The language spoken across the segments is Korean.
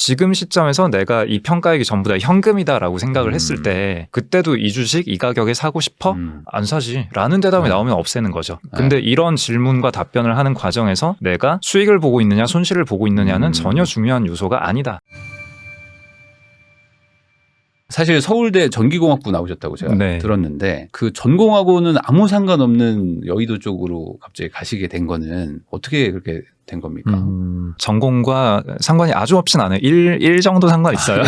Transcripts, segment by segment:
지금 시점에서 내가 이 평가액이 전부 다 현금이다라고 생각을 했을 때 그때도 이 주식 이 가격에 사고 싶어? 안 사지 라는 대답이 나오면 없애는 거죠. 근데 이런 질문과 답변을 하는 과정에서 내가 수익을 보고 있느냐 손실을 보고 있느냐는 전혀 중요한 요소가 아니다. 사실 서울대 전기공학부 나오셨다고 제가 네. 들었는데 그 전공하고는 아무 상관없는 여의도 쪽으로 갑자기 가시게 된 거는 어떻게 그렇게 된 겁니까? 전공과 상관이 아주 없진 않아요. 1 정도 상관 있어요.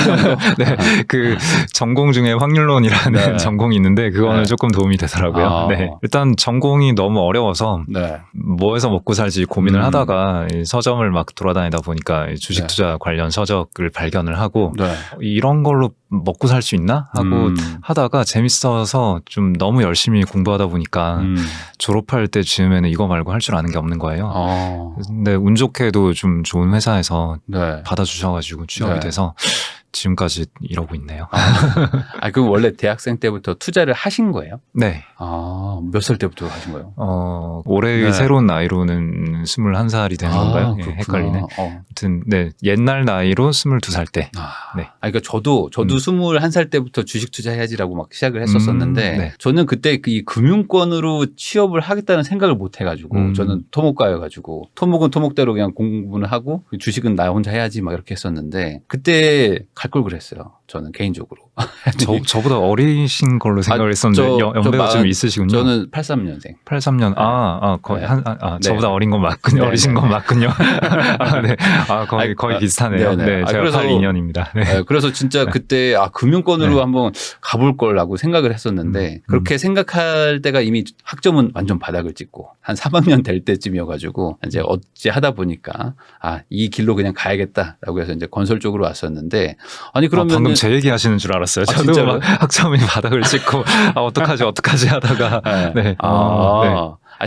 네, 그 전공 중에 확률론이라는 네. 전공이 있는데 그거는 네. 조금 도움이 되더라고요. 아. 네. 일단 전공이 너무 어려워서 네. 뭐 해서 먹고 살지 고민을 하다가 이 서점을 막 돌아다니다 보니까 이 주식 네. 투자 관련 서적을 발견을 하고 네. 이런 걸로 먹고 살 수 있나 하고 하다가 재밌어서 좀 너무 열심히 공부하다 보니까 졸업할 때쯤에는 이거 말고 할 줄 아는 게 없는 거예요. 근데 운 좋게도 좀 좋은 회사에서 네. 받아주셔가지고 취업이 네. 돼서 지금까지 이러고 있네요. 그럼 원래 대학생 때부터 투자를 하신 거예요? 네. 몇 살 때부터 하신 거예요? 올해의 네. 새로운 나이로는 21살이 되는 건가요? 예, 그렇구나. 헷갈리네. 아무튼 네, 옛날 나이로 22살 때. 네. 그러니까 저도 21살 때부터 주식 투자해야지라고 막 시작을 했었었는데 네. 저는 그때 이 금융권으로 취업을 하겠다는 생각을 못 해가지고 저는 토목과여가지고 토목은 토목대로 그냥 공부는 하고 주식은 나 혼자 해야지 막 이렇게 했었는데 그때 갈 걸 그랬어요. 저는 개인적으로. 저보다 어리신 걸로 생각을 했었는데 연배가 좀 있으시군요. 저는 83년생. 83년. 거의 네. 네. 네. 저보다 어린 건 맞군요. 네. 어리신 건 맞군요. 네. 거의 비슷하네요. 네네. 네. 제가 그래서 82년입니다. 네. 네, 그래서 진짜 그때 금융권으로 한번 가볼 걸라고 생각을 했었는데 그렇게 생각할 때가 이미 학점은 완전 바닥을 찍고 한 3학년 될 때쯤이어가지고 이제 어찌 하다 보니까 이 길로 그냥 가야겠다라고 해서 이제 건설 쪽으로 왔었는데 아니 그러면 방금 제 얘기 하시는 줄 알았어요. 저도 진짜로요? 막 학점이 바닥을 찍고 어떡하지 하다가 네. 네. 네.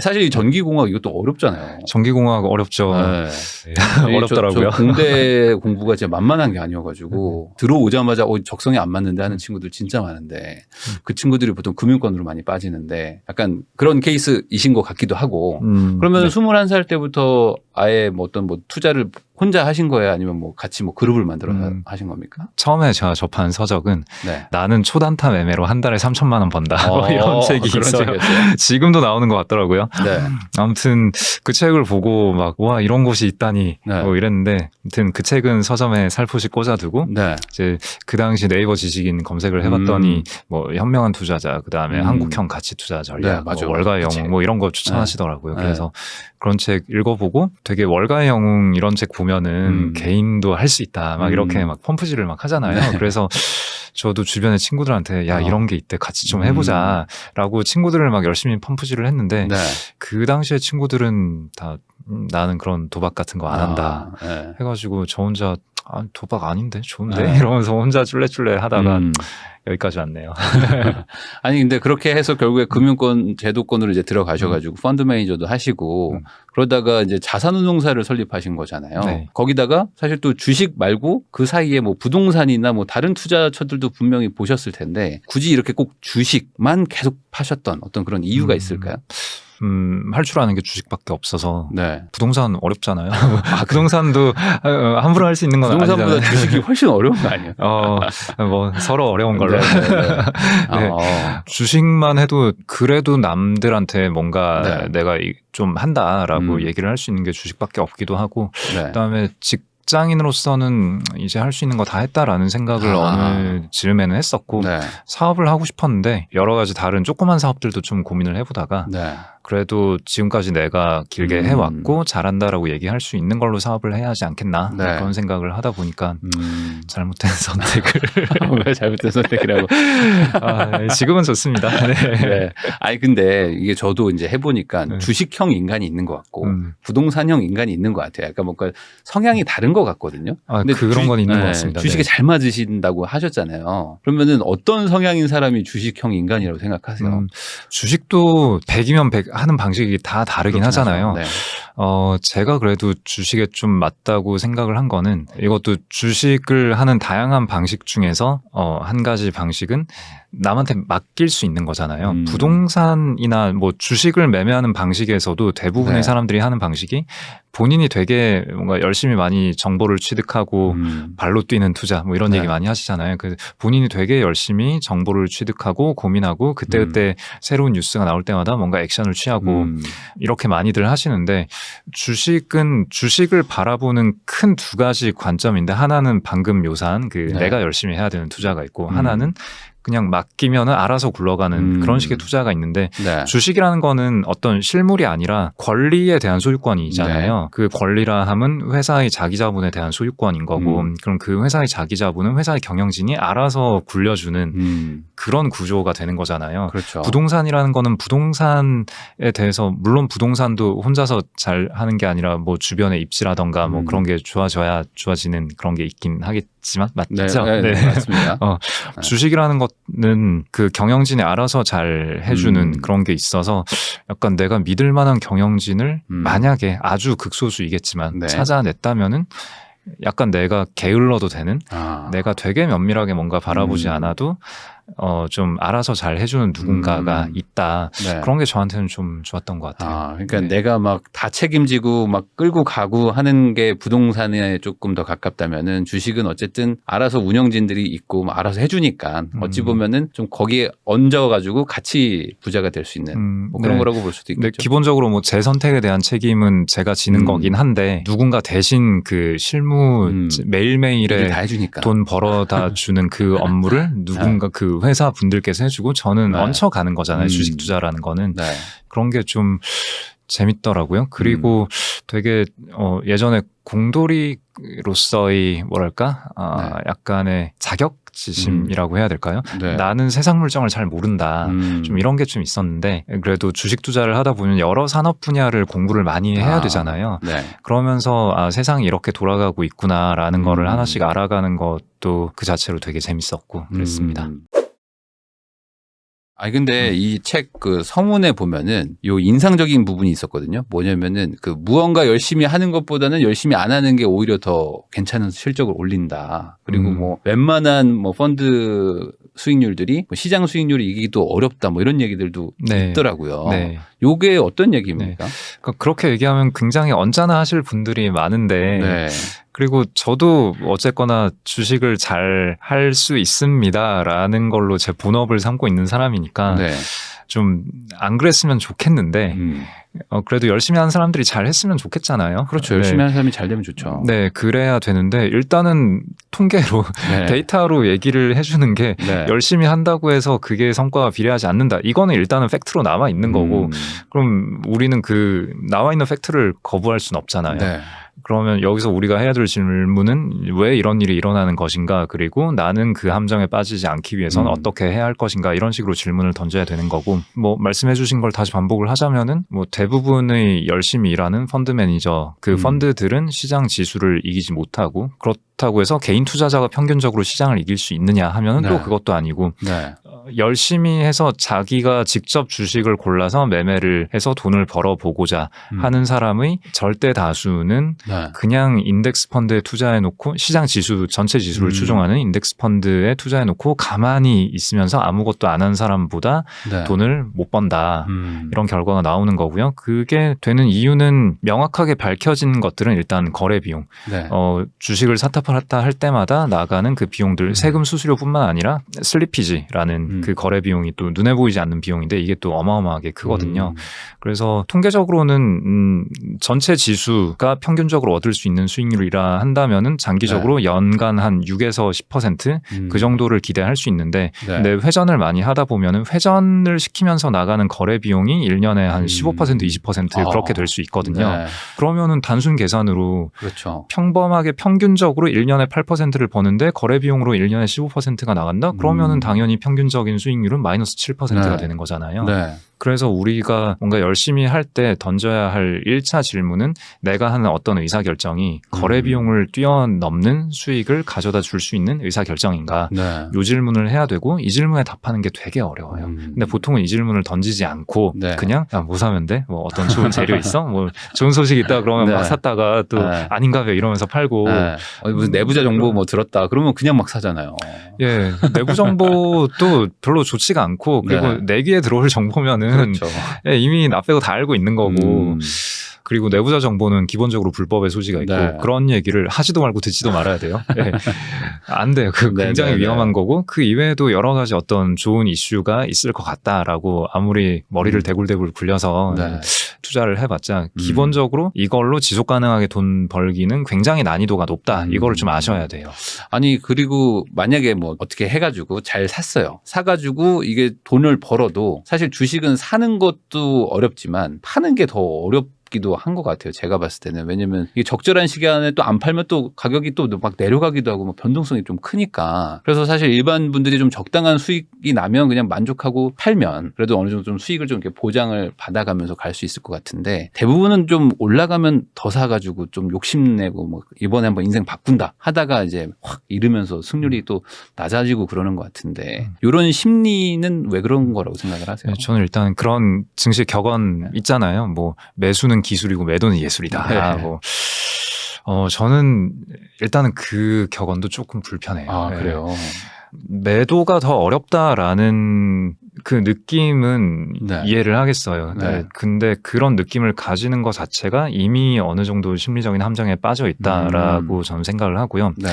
사실 이 전기공학 이것도 어렵잖아요. 전기공학 어렵죠. 네. 어렵더라고요. 저 공대 공부가 진짜 만만한 게 아니어가지고 들어오자마자 적성에 안 맞는데 하는 친구들 진짜 많은데 그 친구들이 보통 금융권으로 많이 빠지는데 약간 그런 케이스이신 것 같기도 하고 그러면 21살 때부터 아예 어떤 투자를 혼자 하신 거예요? 아니면 같이 그룹을 만들어 하신 겁니까? 처음에 제가 접한 서적은 네. 나는 초단타 매매로 한 달에 3천만 원 번다. 이런 책이 그런 있어요. 책이었어요? 지금도 나오는 것 같더라고요. 네. 아무튼 그 책을 보고 와 이런 곳이 있다니 네. 이랬는데 아무튼 그 책은 서점에 살포시 꽂아두고 네. 이제 그 당시 네이버 지식인 검색을 해봤더니 현명한 투자자 그다음에 한국형 가치 투자 전략, 네, 맞아. 월가의 영웅 이런 거 추천하시더라고요. 그래서 그런 책 읽어보고 되게 월가의 영웅 이런 책 보면은 개인도 할 수 있다 막 이렇게 막 펌프질을 막 하잖아요. 그래서 저도 주변의 친구들한테 야 이런 게 있대 같이 좀 해보자 라고 친구들을 막 열심히 펌프질을 했는데 그 당시에 친구들은 다 나는 그런 도박 같은 거 안 한다 해가지고 저 혼자 도박 아닌데 좋은데 이러면서 혼자 쫄래쫄래 하다가 여기까지 왔네요. 아니 근데 그렇게 해서 결국에 금융권 제도권으로 이제 들어가셔가지고 펀드 매니저도 하시고 그러다가 이제 자산운용사를 설립하신 거잖아요. 네. 거기다가 사실 또 주식 말고 그 사이에 부동산이나 다른 투자처들도 분명히 보셨을 텐데 굳이 이렇게 꼭 주식만 계속 파셨던 어떤 그런 이유가 있을까요? 할 줄 아는 게 주식밖에 없어서 네. 부동산 어렵잖아요. 부동산도 함부로 할 수 있는 건 아니잖아요. 부동산보다 주식이 훨씬 어려운 거 아니에요? 서로 어려운 걸로. 네. 주식만 해도 그래도 남들한테 뭔가 내가 좀 한다라고 얘기를 할 수 있는 게 주식밖에 없기도 하고 그다음에 직장인으로서는 이제 할 수 있는 거 다 했다라는 생각을 어느 즈음에는 했었고 사업을 하고 싶었는데 여러 가지 다른 조그만 사업들도 좀 고민을 해보다가 그래도 지금까지 내가 길게 해왔고 잘한다라고 얘기할 수 있는 걸로 사업을 해야 하지 않겠나 그런 생각을 하다 보니까 잘못된 선택을 왜 잘못된 선택이라고 지금은 좋습니다. 네. 아니 근데 이게 저도 이제 해보니까 주식형 인간이 있는 것 같고 부동산형 인간이 있는 것 같아요. 약간 뭔가 성향이 다른 것 같거든요. 근데 그런 건 있는 것 같습니다. 주식에 잘 맞으신다고 하셨잖아요. 그러면은 어떤 성향인 사람이 주식형 인간이라고 생각하세요? 주식도 100이면 100 하는 방식이 다 다르긴 하잖아요. 네. 제가 그래도 주식에 좀 맞다고 생각을 한 거는 이것도 주식을 하는 다양한 방식 중에서 한 가지 방식은 남한테 맡길 수 있는 거잖아요. 부동산이나 뭐 주식을 매매하는 방식에서도 대부분의 네. 사람들이 하는 방식이 본인이 되게 뭔가 열심히 많이 정보를 취득하고 발로 뛰는 투자 뭐 이런 네. 얘기 많이 하시잖아요. 그 본인이 되게 열심히 정보를 취득하고 고민하고 그때그때 새로운 뉴스가 나올 때마다 뭔가 액션을 취하고 이렇게 많이들 하시는데 주식을 바라보는 큰 두 가지 관점인데 하나는 방금 묘사한 그 네. 내가 열심히 해야 되는 투자가 있고 하나는 그냥 맡기면은 알아서 굴러가는 그런 식의 투자가 있는데 네. 주식이라는 거는 어떤 실물이 아니라 권리에 대한 소유권이잖아요. 네. 그 권리라 함은 회사의 자기 자본에 대한 소유권인 거고 그럼 그 회사의 자기 자본은 회사의 경영진이 알아서 굴려주는 그런 구조가 되는 거잖아요. 그렇죠. 부동산이라는 거는 부동산에 대해서 물론 부동산도 혼자서 잘 하는 게 아니라 뭐 주변의 입지라던가 뭐 그런 게 좋아져야 좋아지는 그런 게 있긴 하겠지만 맞죠? 네, 네, 네. 맞습니다. 주식이라는 것은 그 경영진이 알아서 잘 해주는 그런 게 있어서 약간 내가 믿을 만한 경영진을 만약에 아주 극소수이겠지만 네. 찾아냈다면은 약간 내가 게을러도 되는 내가 되게 면밀하게 뭔가 바라보지 않아도 좀 알아서 잘 해주는 누군가가 있다. 네. 그런 게 저한테는 좀 좋았던 것 같아요. 그러니까 네. 내가 막 다 책임지고 막 끌고 가고 하는 게 부동산에 조금 더 가깝다면은 주식은 어쨌든 알아서 운영진들이 있고 뭐 알아서 해주니까 어찌 보면은 좀 거기에 얹어가지고 같이 부자가 될 수 있는 뭐 그런 네. 거라고 볼 수도 있겠죠. 네, 기본적으로 뭐 제 선택에 대한 책임은 제가 지는 거긴 한데 누군가 대신 그 실무 일을 매일매일에 다 해주니까. 돈 벌어다 주는 그 업무를 누군가 그 회사 분들께서 해주고 저는 네. 얹혀가는 거잖아요. 주식 투자라는 거는. 네. 그런 게 좀 재밌더라고요. 그리고 되게 예전에 공돌이로서의 뭐랄까 네. 약간의 자격지심이라고 해야 될까요? 네. 나는 세상 물정을 잘 모른다. 좀 이런 게 좀 있었는데 그래도 주식 투자를 하다 보면 여러 산업 분야를 공부를 많이 해야 되잖아요. 네. 그러면서 세상이 이렇게 돌아가고 있구나라는 거를 하나씩 알아가는 것도 그 자체로 되게 재밌었고 그랬습니다. 근데 이 책 그 서문에 보면은 요 인상적인 부분이 있었거든요. 뭐냐면은 그 무언가 열심히 하는 것보다는 열심히 안 하는 게 오히려 더 괜찮은 실적을 올린다. 그리고 뭐 웬만한 뭐 펀드 수익률들이 뭐 시장 수익률이 이기기도 어렵다. 뭐 이런 얘기들도 네. 있더라고요. 네. 요게 어떤 얘기입니까? 그러니까 그렇게 얘기하면 굉장히 언짢아 하실 분들이 많은데 네. 그리고 저도 어쨌거나 주식을 잘 할 수 있습니다라는 걸로 제 본업을 삼고 있는 사람이니까 네. 좀 안 그랬으면 좋겠는데 그래도 열심히 하는 사람들이 잘 했으면 좋겠잖아요. 그렇죠. 네. 열심히 하는 사람이 잘 되면 좋죠. 네, 그래야 되는데 일단은 통계로 네. 데이터로 얘기를 해주는 게 네. 열심히 한다고 해서 그게 성과가 비례하지 않는다. 이거는 일단은 팩트로 남아 있는 거고 그럼 우리는 그 나와 있는 팩트를 거부할 수는 없잖아요. 네. 그러면 여기서 우리가 해야 될 질문은 왜 이런 일이 일어나는 것인가 그리고 나는 그 함정에 빠지지 않기 위해서는 어떻게 해야 할 것인가 이런 식으로 질문을 던져야 되는 거고 뭐 말씀해 주신 걸 다시 반복을 하자면은 뭐 대부분의 열심히 일하는 펀드 매니저 그 펀드들은 시장 지수를 이기지 못하고 그렇다고 해서 개인 투자자가 평균적으로 시장을 이길 수 있느냐 하면은 네. 또 그것도 아니고 네. 열심히 해서 자기가 직접 주식을 골라서 매매를 해서 돈을 벌어보고자 하는 사람의 절대 다수는 네. 그냥 인덱스 펀드에 투자해놓고 시장 지수 전체 지수를 추종하는 인덱스 펀드에 투자해놓고 가만히 있으면서 아무것도 안 한 사람보다 네. 돈을 못 번다. 이런 결과가 나오는 거고요. 그게 되는 이유는 명확하게 밝혀진 것들은 일단 거래 비용. 네. 주식을 사타 팔았다 할 때마다 나가는 그 비용들 세금 수수료뿐만 아니라 슬리피지라는 그 거래 비용이 또 눈에 보이지 않는 비용인데 이게 또 어마어마하게 크거든요. 그래서 통계적으로는 전체 지수가 평균적으로 얻을 수 있는 수익률이라 한다면은 장기적으로 연간 한 6에서 10% 그 정도를 기대할 수 있는데 네. 근데 회전을 많이 하다 보면은 회전을 시키면서 나가는 거래 비용이 1년에 한 15% 20% 그렇게 될 수 있거든요. 네. 그러면은 단순 계산으로 그렇죠. 평범하게 평균적으로 1년에 8%를 버는데 거래 비용으로 1년에 15%가 나간다? 그러면은 당연히 평균적인 수익률은 마이너스 7%가 네. 되는 거잖아요. 네. 그래서 우리가 뭔가 열심히 할 때 던져야 할 1차 질문은 내가 하는 어떤 의사결정이 거래 비용을 뛰어넘는 수익을 가져다 줄 수 있는 의사결정인가. 네. 이 질문을 해야 되고 이 질문에 답하는 게 되게 어려워요. 근데 보통은 이 질문을 던지지 않고 네. 그냥 뭐 사면 돼? 뭐 어떤 좋은 재료 있어? 뭐 좋은 소식 있다 그러면 네. 막 샀다가 또 네. 아닌가 봐 이러면서 팔고 네. 무슨 내부자 정보 뭐 들었다 그러면 그냥 막 사잖아요. 예, 내부 정보도 별로 좋지가 않고 그리고 네. 내 귀에 들어올 정보면은 그렇죠. 예, 이미 나 빼고 다 알고 있는 거고 그리고 내부자 정보는 기본적으로 불법의 소지가 있고 네. 그런 얘기를 하지도 말고 듣지도 말아야 돼요. 예. 안 돼요. 그 네, 굉장히 네, 위험한 네. 거고 그 이외에도 여러 가지 어떤 좋은 이슈가 있을 것 같다라고 아무리 머리를 대굴대굴 굴려서 네. 투자를 해봤자 기본적으로 이걸로 지속 가능하게 돈 벌기는 굉장히 난이도가 높다. 이거를 좀 아셔야 돼요. 아니 그리고 만약에 뭐 어떻게 해가지고 잘 샀어요. 사가지고 이게 돈을 벌어도 사실 주식은 사는 것도 어렵지만 파는 게 더 어렵기도 한 것 같아요. 제가 봤을 때는. 왜냐면 이게 적절한 시간에 또 안 팔면 또 가격이 또 막 내려가기도 하고 뭐 변동성이 좀 크니까. 그래서 사실 일반 분들이 좀 적당한 수익이 나면 그냥 만족하고 팔면 그래도 어느 정도 좀 수익을 좀 이렇게 보장을 받아가면서 갈 수 있을 것 같은데 대부분은 좀 올라가면 더 사가지고 좀 욕심내고 뭐 이번에 한번 인생 바꾼다 하다가 이제 확 잃으면서 승률이 또 낮아지고 그러는 것 같은데 이런 심리는 왜 그런 거라고 생각을 하세요? 네, 저는 일단 그런 증시 격언 있잖아요. 뭐 매수는 기술이고 매도는 예술이다. 네. 뭐 저는 일단은 그 격언도 조금 불편해요. 아 네. 그래요. 매도가 더 어렵다라는 그 느낌은 네. 이해를 하겠어요. 네. 네. 근데 그런 느낌을 가지는 것 자체가 이미 어느 정도 심리적인 함정에 빠져 있다라고 저는 생각을 하고요. 네.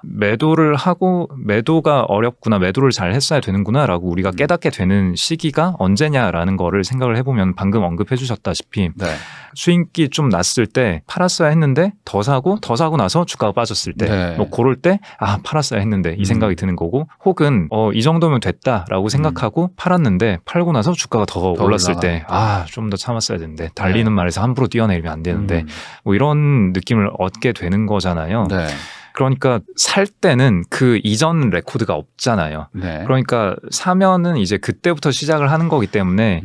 매도를 하고 매도가 어렵구나, 매도를 잘 했어야 되는구나라고 우리가 깨닫게 되는 시기가 언제냐라는 거를 생각을 해보면 방금 언급해 주셨다시피 네. 수익이 좀 났을 때 팔았어야 했는데 더 사고 나서 주가가 빠졌을 때 네. 뭐 그럴 때 팔았어야 했는데 이 생각이 드는 거고 혹은 이 정도면 됐다라고 생각하고 팔았는데 팔고 나서 주가가 더 올랐을 때 좀 더 참았어야 되는데 달리는 말에서 함부로 뛰어내리면 안 되는데 뭐 이런 느낌을 얻게 되는 거잖아요. 네. 그러니까 살 때는 그 이전 레코드가 없잖아요. 네. 그러니까 사면은 이제 그때부터 시작을 하는 거기 때문에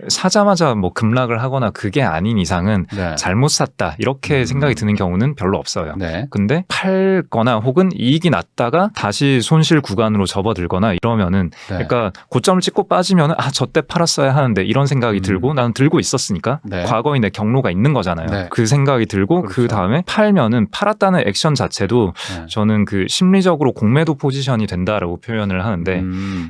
사자마자 뭐 급락을 하거나 그게 아닌 이상은 네. 잘못 샀다 이렇게 생각이 드는 경우는 별로 없어요. 네. 근데 팔거나 혹은 이익이 났다가 다시 손실 구간으로 접어들거나 이러면은 네. 그러니까 고점을 찍고 빠지면은 저때 팔았어야 하는데 이런 생각이 들고 나는 들고 있었으니까 네. 과거에 내 경로가 있는 거잖아요. 네. 그 생각이 들고 그렇죠. 그 다음에 팔면은 팔았다는 액션 자체도 네. 저는 그 심리적으로 공매도 포지션이 된다라고 표현을 하는데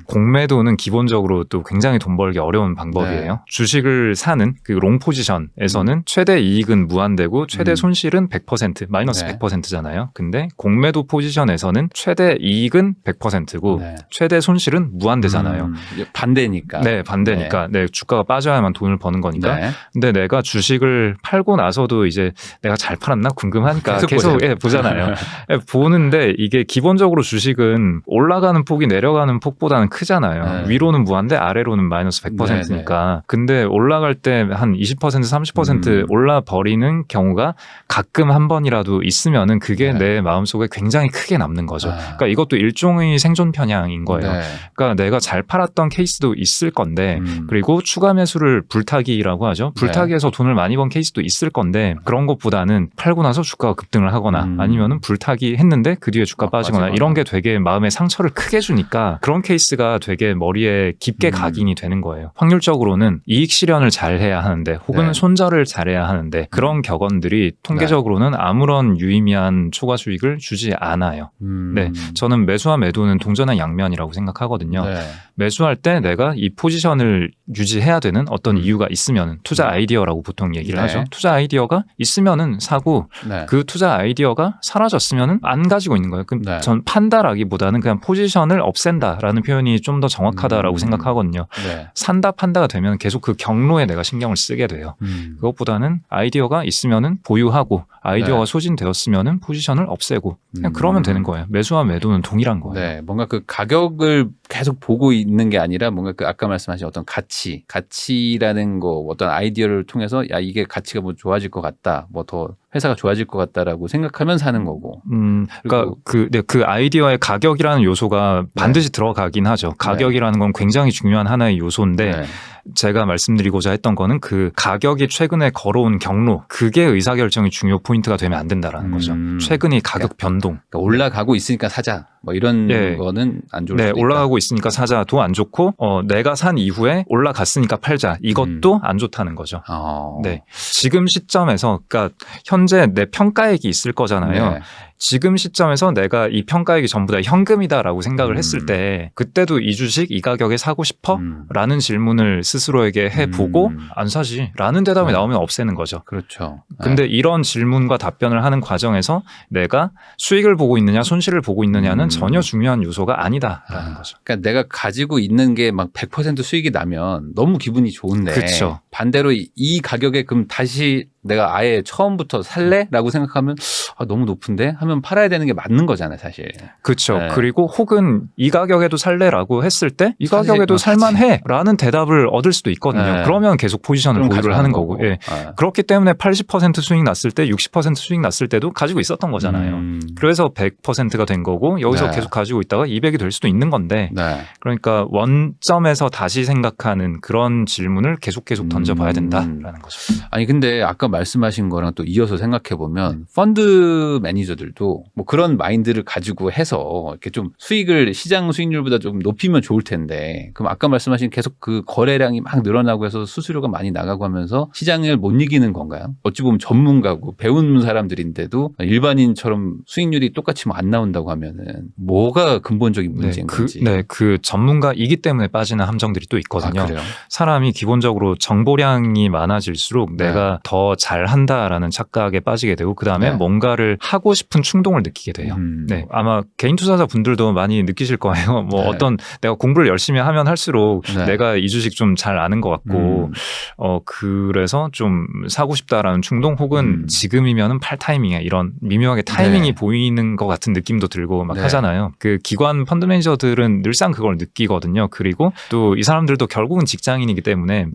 공매도는 기본적으로 또 굉장히 돈 벌기 어려운 방법이에요. 네. 주식을 사는 그 롱 포지션에서는 최대 이익은 무한대고 최대 손실은 100% 마이너스 네. 100%잖아요. 근데 공매도 포지션에서는 최대 이익은 100%고 네. 최대 손실은 무한대잖아요. 반대니까. 네, 반대니까. 네, 주가가 빠져야만 돈을 버는 거니까. 네. 근데 내가 주식을 팔고 나서도 이제 내가 잘 팔았나 궁금하니까 계속 보잖아요. 예, 보는데 이게 기본적으로 주식은 올라가는 폭이 내려가는 폭보다는 크잖아요. 네. 위로는 무한대 아래로는 마이너스 100%니까. 근데 올라갈 때 한 20% 30% 올라 버리는 경우가 가끔 한 번이라도 있으면은 그게 네. 내 마음속에 굉장히 크게 남는 거죠. 그러니까 이것도 일종의 생존 편향인 거예요. 네. 그러니까 내가 잘 팔았던 케이스도 있을 건데 그리고 추가 매수를 불타기라고 하죠. 불타기에서 돈을 많이 번 케이스도 있을 건데 그런 것보다는 팔고 나서 주가가 급등을 하거나 아니면은 불타기 했는데 그 뒤에 주가 빠지거나 이런 게 되게 마음에 상처를 크게 주니까 그런 케이스가 되게 머리에 깊게 각인이 되는 거예요. 확률적으로는 이익 실현을 잘해야 하는데 혹은 네. 손절을 잘해야 하는데 그런 격언들이 통계적으로는 아무런 유의미한 초과 수익을 주지 않아요. 네, 저는 매수와 매도는 동전의 양면이라고 생각하거든요. 네. 매수할 때 내가 이 포지션을 유지해야 되는 어떤 이유가 있으면 투자 아이디어라고 보통 얘기를 네. 하죠. 투자 아이디어가 있으면은 사고 네. 그 투자 아이디어가 사라졌으면은 안 가지고 있는 거예요. 그럼 네. 전 판다라기보다는 그냥 포지션을 없앤다라는 표현이 좀 더 정확하다라고 생각하거든요. 네. 산다 판다가 되면 계속 그 경로에 내가 신경을 쓰게 돼요. 그것보다는 아이디어가 있으면은 보유하고 아이디어가 네. 소진되었으면은 포지션을 없애고 그냥 그러면 되는 거예요. 매수와 매도는 동일한 거예요. 네. 뭔가 그 가격을 계속 보고 있는 게 아니라 뭔가 그 아까 말씀하신 어떤 가치라는 거 어떤 아이디어를 통해서 야 이게 가치가 뭐 좋아질 것 같다, 뭐 더 회사가 좋아질 것 같다라고 생각하면 사는 거고. 그러니까 그 아이디어의 가격이라는 요소가 반드시 들어가긴 하죠. 가격이라는 건 굉장히 중요한 하나의 요소인데 제가 말씀드리고자 했던 거는 그 가격이 최근에 걸어온 경로, 그게 의사결정이 중요 포인트가 되면 안 된다라는 거죠. 최근의 가격 변동. 그러니까 올라가고 있으니까 사자. 뭐 이런 거는 안 좋을 수도 있다. 올라가고 있으니까 사자도 안 좋고 내가 산 이후에 올라갔으니까 팔자. 이것도 안 좋다는 거죠. 네. 지금 시점에서 그러니까 현재 내 평가액이 있을 거잖아요. 네. 지금 시점에서 내가 이 평가액이 전부 다 현금이다라고 생각을 했을 때 그때도 이 주식 이 가격에 사고 싶어? 라는 질문을 스스로에게 해보고 안 사지 라는 대답이 나오면 없애는 거죠. 그렇죠. 근데 이런 질문과 답변을 하는 과정에서 내가 수익을 보고 있느냐 손실을 보고 있느냐는 전혀 중요한 요소가 아니다라는 거죠. 그러니까 내가 가지고 있는 게 막 100% 수익이 나면 너무 기분이 좋은데 그쵸. 반대로 이 가격에 그럼 다시 내가 아예 처음부터 살래? 라고 생각하면 너무 높은데? 하면 팔아야 되는 게 맞는 거잖아요, 사실. 그렇죠. 네. 그리고 혹은 이 가격에도 살래라고 했을 때 이 가격에도 살만해 라는 대답을 얻을 수도 있거든요. 네. 그러면 계속 포지션을 보유를 하는 거고. 예. 그렇기 때문에 80% 수익 났을 때 60% 수익 났을 때도 가지고 있었던 거잖아요. 그래서 100%가 된 거고 여기서 계속 가지고 있다가 200이 될 수도 있는 건데 그러니까 원점에서 다시 생각하는 그런 질문을 계속 던져봐야 된다라는 거죠. 아니 근데 아까 말씀하신 거랑 또 이어서 생각해 보면 펀드 매니저들도 뭐 그런 마인드를 가지고 해서 이렇게 좀 수익을 시장 수익률보다 좀 높이면 좋을 텐데 그럼 아까 말씀하신 계속 그 거래량이 막 늘어나고 해서 수수료가 많이 나가고 하면서 시장을 못 이기는 건가요? 어찌 보면 전문가고 배운 사람들인데도 일반인처럼 수익률이 똑같이 뭐 안 나온다고 하면은 뭐가 근본적인 문제인 건지. 그 전문가이기 때문에 빠지는 함정들이 또 있거든요. 그래요? 사람이 기본적으로 정보량이 많아질수록 내가 더 잘한다라는 착각에 빠지게 되고 그다음에 뭔가를 하고 싶은 충동을 느끼게 돼요. 네, 아마 개인 투자자 분들도 많이 느끼실 거예요. 뭐 어떤 내가 공부를 열심히 하면 할수록 내가 이 주식 좀 잘 아는 것 같고 그래서 좀 사고 싶다라는 충동 혹은 지금이면은 팔 타이밍에 이런 미묘하게 타이밍이 보이는 것 같은 느낌도 들고 막 하잖아요. 그 기관 펀드 매니저들은 늘상 그걸 느끼거든요. 그리고 또 이 사람들도 결국은 직장인이기 때문에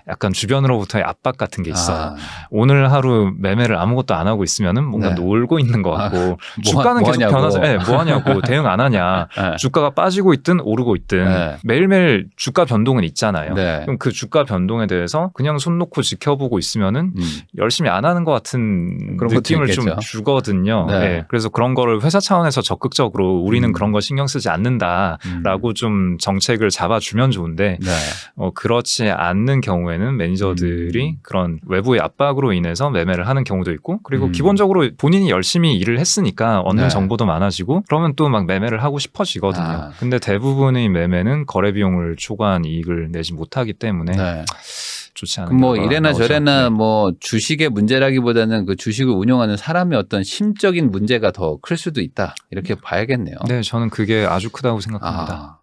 약간 주변으로부터의 압박 같은 게 있어요. 오늘 하루 매매를 아무것도 안 하고 있으면은 뭔가 놀고 있는 것 같고 주가는 계속 변하죠. 뭐 하냐고 대응 안 하냐. 주가가 빠지고 있든 오르고 있든 매일매일 주가 변동은 있잖아요. 그럼 그 주가 변동에 대해서 그냥 손 놓고 지켜보고 있으면은 열심히 안 하는 것 같은 느낌을 좀 주거든요. 그래서 그런 거를 회사 차원에서 적극적으로 우리는 그런 거 신경 쓰지 않는다라고 좀 정책을 잡아주면 좋은데 그렇지 않는 경우에는 매니저들이 그런 외부의 압박으로 인해서 매매를 하는 경우도 있고 그리고 기본적으로 본인이 열심히 일을 했으니까 얻는 정보도 많아지고 그러면 또 막 매매를 하고 싶어지거든요. 근데 대부분의 매매는 거래 비용을 초과한 이익을 내지 못하기 때문에 좋지 않은 뭐 이래나 저래나 뭐 주식의 문제라기보다는 그 주식을 운영하는 사람의 어떤 심적인 문제가 더 클 수도 있다 이렇게 봐야겠네요. 네, 저는 그게 아주 크다고 생각합니다.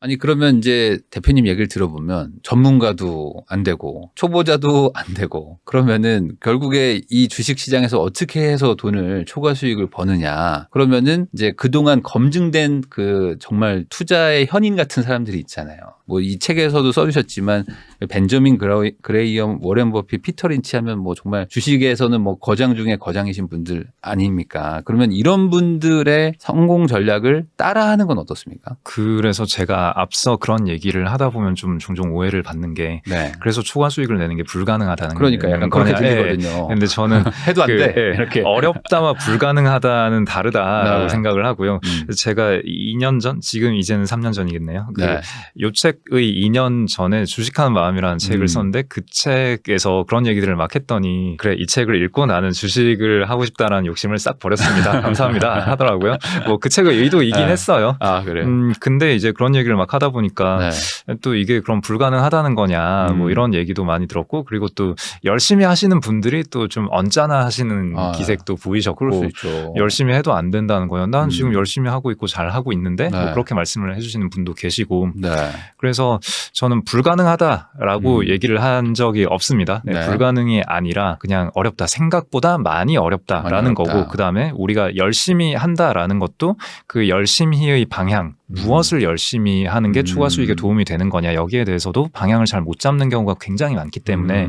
아니 그러면 이제 대표님 얘기를 들어보면 전문가도 안 되고 초보자도 안 되고 그러면은 결국에 이 주식 시장에서 어떻게 해서 돈을 초과 수익을 버느냐 그러면은 이제 그동안 검증된 그 정말 투자의 현인 같은 사람들이 있잖아요. 뭐 이 책에서도 써주셨지만 벤저민 그레이엄, 워렌 버핏, 피터 린치 하면 뭐 정말 주식에서는 뭐 거장 중에 거장이신 분들 아닙니까? 그러면 이런 분들의 성공 전략을 따라하는 건 어떻습니까? 그래서 제가 앞서 그런 얘기를 하다 보면 좀 종종 오해를 받는 게 그래서 초과 수익을 내는 게 불가능하다는 그러니까 약간 그렇게 들리거든요. 근데 저는 해도 안 돼. 이렇게 어렵다와 불가능하다는 다르다라고 생각을 하고요. 제가 2년 전, 지금 이제는 3년 전이겠네요. 요 책의 2년 전에 주식하는 마음이라는 책을 썼는데 그 책에서 그런 얘기들을 막 했더니 그래 이 책을 읽고 나는 주식을 하고 싶다라는 욕심을 싹 버렸습니다. 감사합니다 하더라고요. 뭐 그 책의 의도이긴 했어요. 그래요? 근데 이제 그런 얘기를 막 하다 보니까 또 이게 그럼 불가능하다는 거냐 뭐 이런 얘기도 많이 들었고 그리고 또 열심히 하시는 분들이 또 좀 언짢아 하시는 기색도 보이셨고 열심히 해도 안 된다는 거예요. 난 지금 열심히 하고 있고 잘 하고 있는데 뭐 그렇게 말씀을 해주시는 분도 계시고 그래서 저는 불가능하다라고 얘기를 한 적이 없습니다. 불가능이 아니라 그냥 어렵다. 생각보다 많이 어렵다라는 거고 그다음에 우리가 열심히 한다라는 것도 그 열심히의 방향 무엇을 열심히 하는 게 추가 수익에 도움이 되는 거냐 여기에 대해서도 방향을 잘 못 잡는 경우가 굉장히 많기 때문에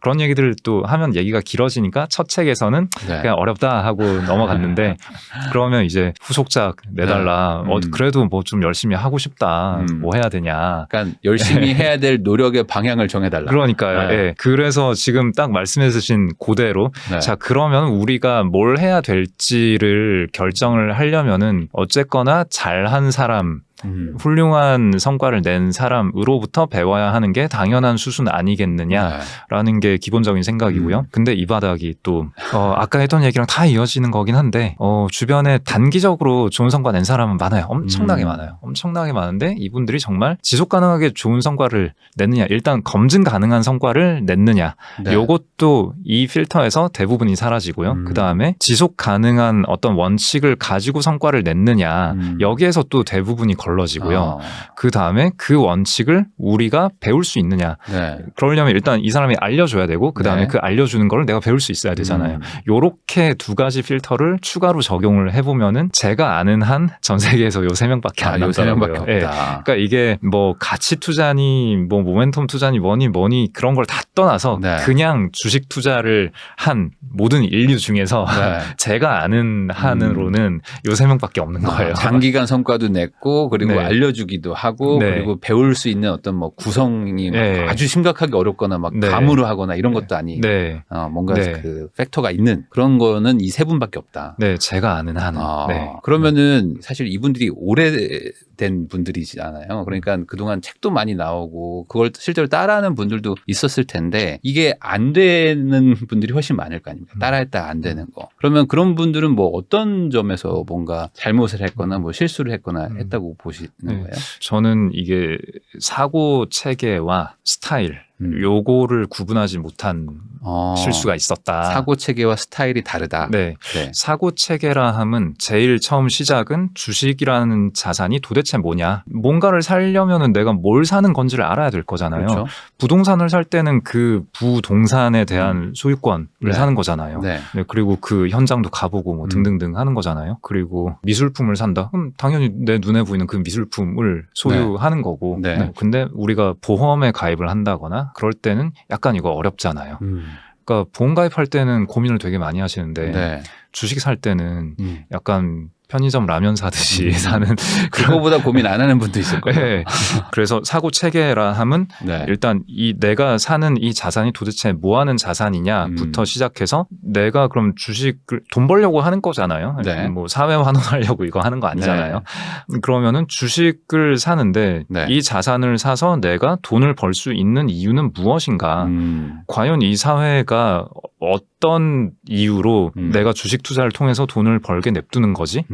그런 얘기들을 또 하면 얘기가 길어지니까 첫 책에서는 그냥 어렵다 하고 넘어갔는데 그러면 이제 후속작 내달라. 그래도 뭐 좀 열심히 하고 싶다. 뭐 해야 되냐. 그러니까 열심히 해야 될 노력의 방향을 정해달라. 그러니까요. 예. 그래서 지금 딱 말씀해 주신 그대로 자 그러면 우리가 뭘 해야 될지를 결정을 하려면은 어쨌거나 잘한 사람 훌륭한 성과를 낸 사람으로부터 배워야 하는 게 당연한 수순 아니겠느냐라는 게 기본적인 생각이고요. 근데 이 바닥이 또 아까 했던 얘기랑 다 이어지는 거긴 한데 주변에 단기적으로 좋은 성과 낸 사람은 많아요. 엄청나게 많아요. 엄청나게 많은데 이분들이 정말 지속 가능하게 좋은 성과를 냈느냐 일단 검증 가능한 성과를 냈느냐 요것도 이 필터에서 대부분이 사라지고요. 그다음에 지속 가능한 어떤 원칙을 가지고 성과를 냈느냐 여기에서 또 대부분이 걸러지고요. 그 다음에 그 원칙을 우리가 배울 수 있느냐. 그러려면 일단 이 사람이 알려줘야 되고 그 다음에 그 알려주는 걸 내가 배울 수 있어야 되잖아요. 요렇게 두 가지 필터를 추가로 적용을 해보면은 제가 아는 한 전 세계에서 요 세 명밖에 안 남더라고요. 네. 그러니까 이게 뭐 가치 투자니 뭐 모멘텀 투자니 뭐니 그런 걸 다 떠나서 그냥 주식 투자를 한 모든 인류 중에서 제가 아는 한으로는 요 세 명밖에 없는 거예요. 장기간 성과도 냈고 그리고 알려주기도 하고 그리고 배울 수 있는 어떤 뭐 구성이 아주 심각하게 어렵거나 막 감으로 하거나 이런 것도 아니 뭔가 그 팩터가 있는 그런 거는 이 세 분밖에 없다. 네, 제가 아는 한은. 그러면은 사실 이분들이 오래된 분들이잖아요. 그러니까 그동안 책도 많이 나오고 그걸 실제로 따라하는 분들도 있었을 텐데 이게 안 되는 분들이 훨씬 많을 거 아닙니까? 따라했다 안 되는 거. 그러면 그런 분들은 뭐 어떤 점에서 뭔가 잘못을 했거나 뭐 실수를 했거나 했다고 보시는 거예요? 저는 이게 사고 체계와 스타일 요거를 구분하지 못한 실수가 있었다. 사고 체계와 스타일이 다르다. 네. 사고 체계라 함은 제일 처음 시작은 주식이라는 자산이 도대체 뭐냐. 뭔가를 사려면은 내가 뭘 사는 건지를 알아야 될 거잖아요. 그렇죠. 부동산을 살 때는 그 부동산에 대한 소유권을 사는 거잖아요. 그리고 그 현장도 가보고 뭐 등등등 하는 거잖아요. 그리고 미술품을 산다. 그럼 당연히 내 눈에 보이는 그 미술품을 소유하는 거고. 근데 우리가 보험에 가입을 한다거나 그럴 때는 약간 이거 어렵잖아요. 그러니까 보험 가입할 때는 고민을 되게 많이 하시는데 주식 살 때는 약간 편의점 라면 사듯이 사는 그거보다 고민 안 하는 분도 있을 거예요. 그래서 사고 체계라 함은 일단 이 내가 사는 이 자산이 도대체 뭐 하는 자산이냐부터 시작해서 내가 그럼 주식을 돈 벌려고 하는 거잖아요. 뭐 사회 환원하려고 이거 하는 거 아니잖아요. 그러면은 주식을 사는데 이 자산을 사서 내가 돈을 벌 수 있는 이유는 무엇인가? 과연 이 사회가 어떤 이유로 내가 주식 투자를 통해서 돈을 벌게 냅두는 거지?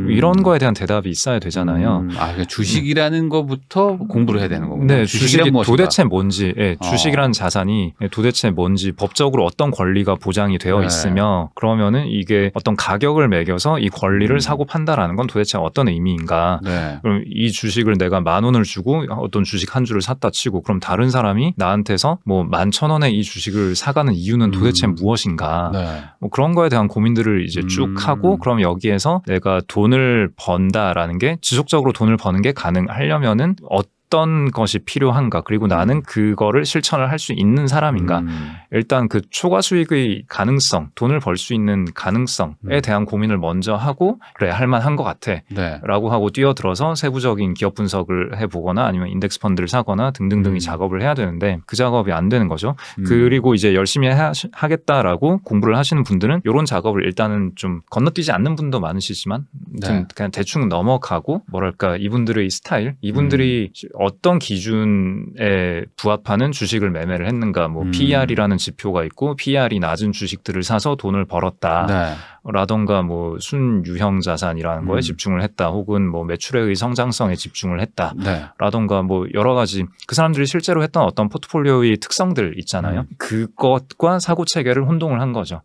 이런 거에 대한 대답이 있어야 되잖아요. 그러니까 주식이라는 것부터 공부를 해야 되는 거군요. 네, 주식이 도대체 뭔지, 주식이라는 자산이 도대체 뭔지, 법적으로 어떤 권리가 보장이 되어 있으며, 그러면은 이게 어떤 가격을 매겨서 이 권리를 사고 판다라는 건 도대체 어떤 의미인가? 그럼 이 주식을 내가 10,000원을 주고 어떤 주식 한 주를 샀다 치고, 그럼 다른 사람이 나한테서 뭐 11,000원에 이 주식을 사가는 이유는 도대체 무엇인가? 뭐 그런 거에 대한 고민들을 이제 쭉 하고, 그럼 여기에서 내가 돈을 번다라는 게 지속적으로 돈을 버는 게 가능하려면은 어떤 것이 필요한가 그리고 나는 그거를 실천을 할 수 있는 사람인가 일단 그 초과 수익의 가능성 돈을 벌 수 있는 가능성에 대한 고민을 먼저 하고 그래 할만한 것 같아 라고 하고 뛰어들어서 세부적인 기업 분석을 해보거나 아니면 인덱스 펀드를 사거나 등등등의 작업을 해야 되는데 그 작업이 안 되는 거죠. 그리고 이제 열심히 하겠다라고 공부를 하시는 분들은 이런 작업을 일단은 좀 건너뛰지 않는 분도 많으시지만 좀 그냥 대충 넘어가고 뭐랄까 이분들의 스타일 이분들이 어떤 기준에 부합하는 주식을 매매를 했는가 뭐 PER이라는 지표가 있고 PER이 낮은 주식들을 사서 돈을 벌었다. 라던가 뭐 순유형 자산이라는 거에 집중을 했다 혹은 뭐 매출액의 성장성에 집중을 했다 라던가 뭐 여러 가지 그 사람들이 실제로 했던 어떤 포트폴리오의 특성들 있잖아요. 그것과 사고 체계를 혼동을 한 거죠.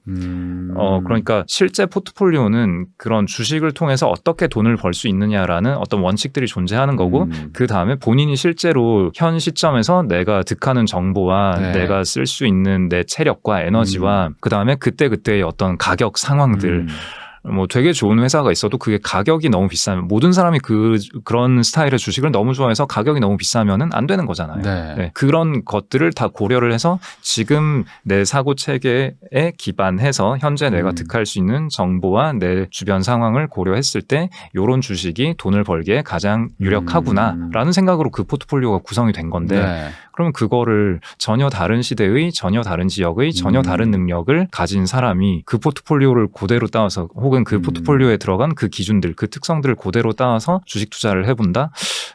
그러니까 실제 포트폴리오는 그런 주식을 통해서 어떻게 돈을 벌 수 있느냐라는 어떤 원칙들이 존재하는 거고 그 다음에 본인이 실제로 현 시점에서 내가 득하는 정보와 내가 쓸 수 있는 내 체력과 에너지와 그 다음에 그때그때의 어떤 가격 상황들 뭐 되게 좋은 회사가 있어도 그게 가격이 너무 비싸면 모든 사람이 그런 스타일의 주식을 너무 좋아해서 가격이 너무 비싸면은 안 되는 거잖아요. 네. 네. 그런 것들을 다 고려를 해서 지금 내 사고 체계에 기반해서 현재 내가 득할 수 있는 정보와 내 주변 상황을 고려했을 때 이런 주식이 돈을 벌기에 가장 유력하구나라는 생각으로 그 포트폴리오가 구성이 된 건데 네. 그러면 그거를 전혀 다른 시대의 전혀 다른 지역의 전혀 다른 능력을 가진 사람이 그 포트폴리오를 그대로 따와서 혹은 그 포트폴리오에 들어간 그 기준들 그 특성들을 그대로 따와서 주식 투자를 해본다.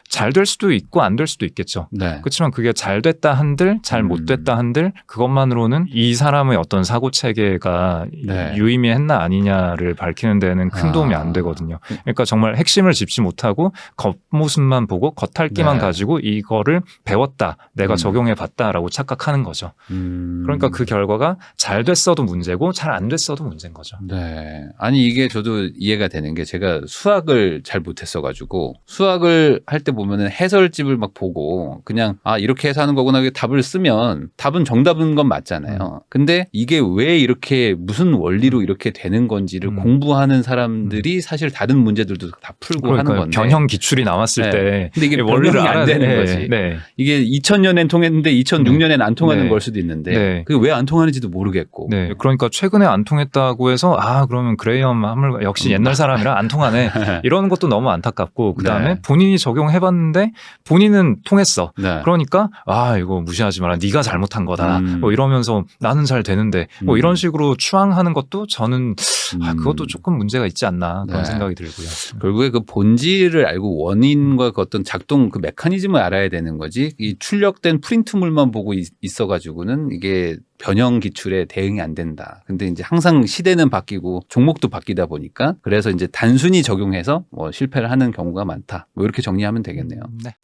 잘 될 수도 있고 안 될 수도 있겠죠. 네. 그렇지만 그게 잘 됐다 한들 잘 못 됐다 한들 그것만으로는 이 사람의 어떤 사고 체계가 네. 유의미했나 아니냐를 밝히는 데는 큰 도움이 안 되거든요. 그러니까 정말 핵심을 짚지 못하고 겉모습만 보고 겉핥기만 네. 가지고 이거를 배웠다. 내가 적용해 봤다라고 착각하는 거죠. 그러니까 그 결과가 잘 됐어도 문제고 잘 안 됐어도 문제인 거죠. 네. 아니 이게 저도 이해가 되는 게 제가 수학을 잘 못했어가지고 수학을 할 때 보면은 해설집을 막 보고 그냥 이렇게 해서 하는 거구나 답을 쓰면 답은 정답인 건 맞잖아요. 근데 이게 왜 이렇게 무슨 원리로 이렇게 되는 건지를 공부하는 사람들이 사실 다른 문제들도 다 풀고 하는 건데 변형 기출이 나왔을 네. 때 근데 이게 원리를 변형이 알아야 안 되는 네. 거지. 네. 이게 2000년엔 통했는데 2006년엔 안 통하는 네. 걸 수도 있는데 네. 그게 왜 안 통하는지도 모르겠고. 네, 그러니까 최근에 안 통했다고 해서 그러면 그레이엄 하물 역시 옛날 사람이라 안 통하네 이러는 것도 너무 안타깝고 그 다음에 네. 본인이 적용해봤는데 본인은 통했어. 네. 그러니까 이거 무시하지 마라. 네가 잘못한 거다. 뭐 이러면서 나는 잘 되는데 뭐 이런 식으로 추앙하는 것도 저는 그것도 조금 문제가 있지 않나 그런 네. 생각이 들고요. 결국에 그 본질을 알고 원인과 그 어떤 작동 그 메커니즘을 알아야 되는 거지. 이 출력된 프린트물만 보고 있어가지고는 이게 변형 기출에 대응이 안 된다. 근데 이제 항상 시대는 바뀌고 종목도 바뀌다 보니까 그래서 이제 단순히 적용해서 뭐 실패를 하는 경우가 많다. 뭐 이렇게 정리하면 되겠네요. 네.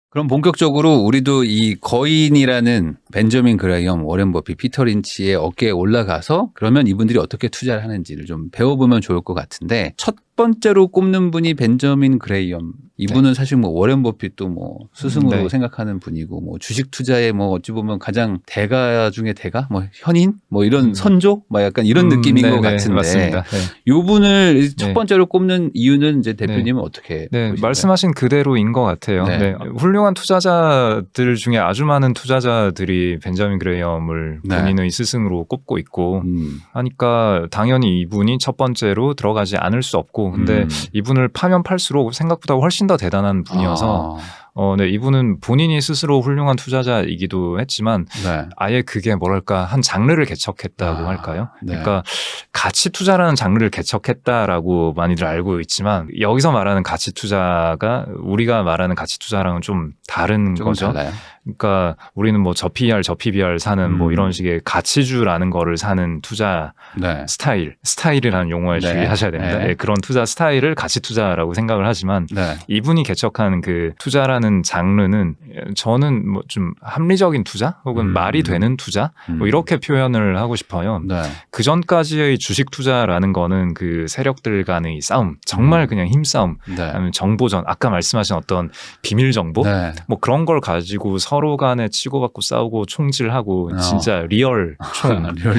그럼 본격적으로 우리도 이 거인이라는 벤저민 그레이엄, 워렌 버핏, 피터 린치의 어깨에 올라가서 그러면 이분들이 어떻게 투자를 하는지를 좀 배워보면 좋을 것 같은데 첫 번째로 꼽는 분이 벤저민 그레이엄. 이분은 사실 뭐 워렌 버핏도 뭐 스승으로 생각하는 분이고 뭐 주식 투자에 뭐 어찌 보면 가장 대가 중에 대가 뭐 현인 뭐 이런 선조 뭐 약간 이런 느낌인 것 같은데 맞습니다. 요 분을 첫 번째로 꼽는 이유는 이제 대표님은 어떻게 보시나요? 말씀하신 그대로인 것 같아요. 네. 훌륭한 투자자들 중에 아주 많은 투자자들이 벤저민 그레이엄을 본인의 스승으로 꼽고 있고 하니까 당연히 이분이 첫 번째로 들어가지 않을 수 없고 근데 이분을 파면 팔수록 생각보다 훨씬 더 대단한 분이어서 네, 이분은 본인이 스스로 훌륭한 투자자이기도 했지만 아예 그게 뭐랄까 한 장르를 개척했다고 할까요? 그러니까 가치 투자라는 장르를 개척했다라고 많이들 알고 있지만 여기서 말하는 가치 투자가 우리가 말하는 가치 투자랑은 좀 다른 거죠. 달라요? 그러니까 우리는 뭐 저 PER, 저 PBR 사는 뭐 이런 식의 가치주라는 거를 사는 투자 스타일이라는 용어에 주의하셔야 됩니다. 네, 그런 투자 스타일을 가치 투자라고 생각을 하지만 이분이 개척한 그 투자라는 장르는 저는 뭐 좀 합리적인 투자 혹은 말이 되는 투자 뭐 이렇게 표현을 하고 싶어요. 그 전까지의 주식 투자라는 거는 그 세력들 간의 싸움, 정말 그냥 힘싸움, 아니면 정보전, 아까 말씀하신 어떤 비밀 정보 뭐 그런 걸 가지고 서로 간에 치고받고 싸우고 총질하고 진짜 리얼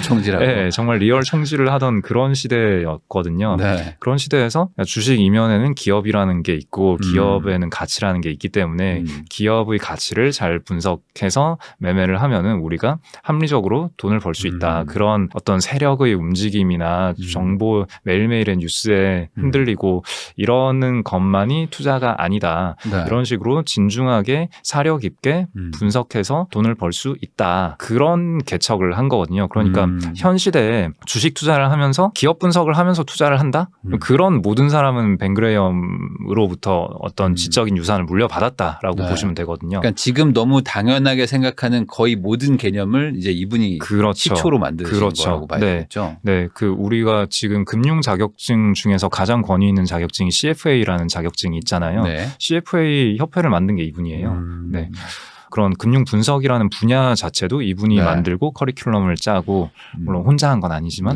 총질하고 네, 정말 리얼 총질을 하던 그런 시대였거든요. 그런 시대에서 주식 이면에는 기업이라는 게 있고 기업에는 가치라는 게 있기 때문에 기업의 가치를 잘 분석해서 매매를 하면은 우리가 합리적으로 돈을 벌 수 있다. 그런 어떤 세력의 움직임이나 정보 매일매일의 뉴스에 흔들리고 이러는 것만이 투자가 아니다. 이런 식으로 진중하게 사려 깊게 분석해서 돈을 벌 수 있다. 그런 개척을 한 거거든요. 그러니까 현 시대에 주식 투자를 하면서 기업 분석을 하면서 투자를 한다? 그런 모든 사람은 벤 그레이엄으로부터 어떤 지적인 유산을 물려받았다라고 보시면 되거든요. 그러니까 지금 너무 당연하게 생각하는 거의 모든 개념을 이제 이분이 시초로 만드신 거라고 봐야 되겠죠. 네, 그 우리가 지금 금융 자격증 중에서 가장 권위 있는 자격증이 CFA라는 자격증이 있잖아요. CFA 협회를 만든 게 이분이에요. 네. 그런 금융 분석이라는 분야 자체도 이분이 만들고 커리큘럼을 짜고 물론 혼자 한 건 아니지만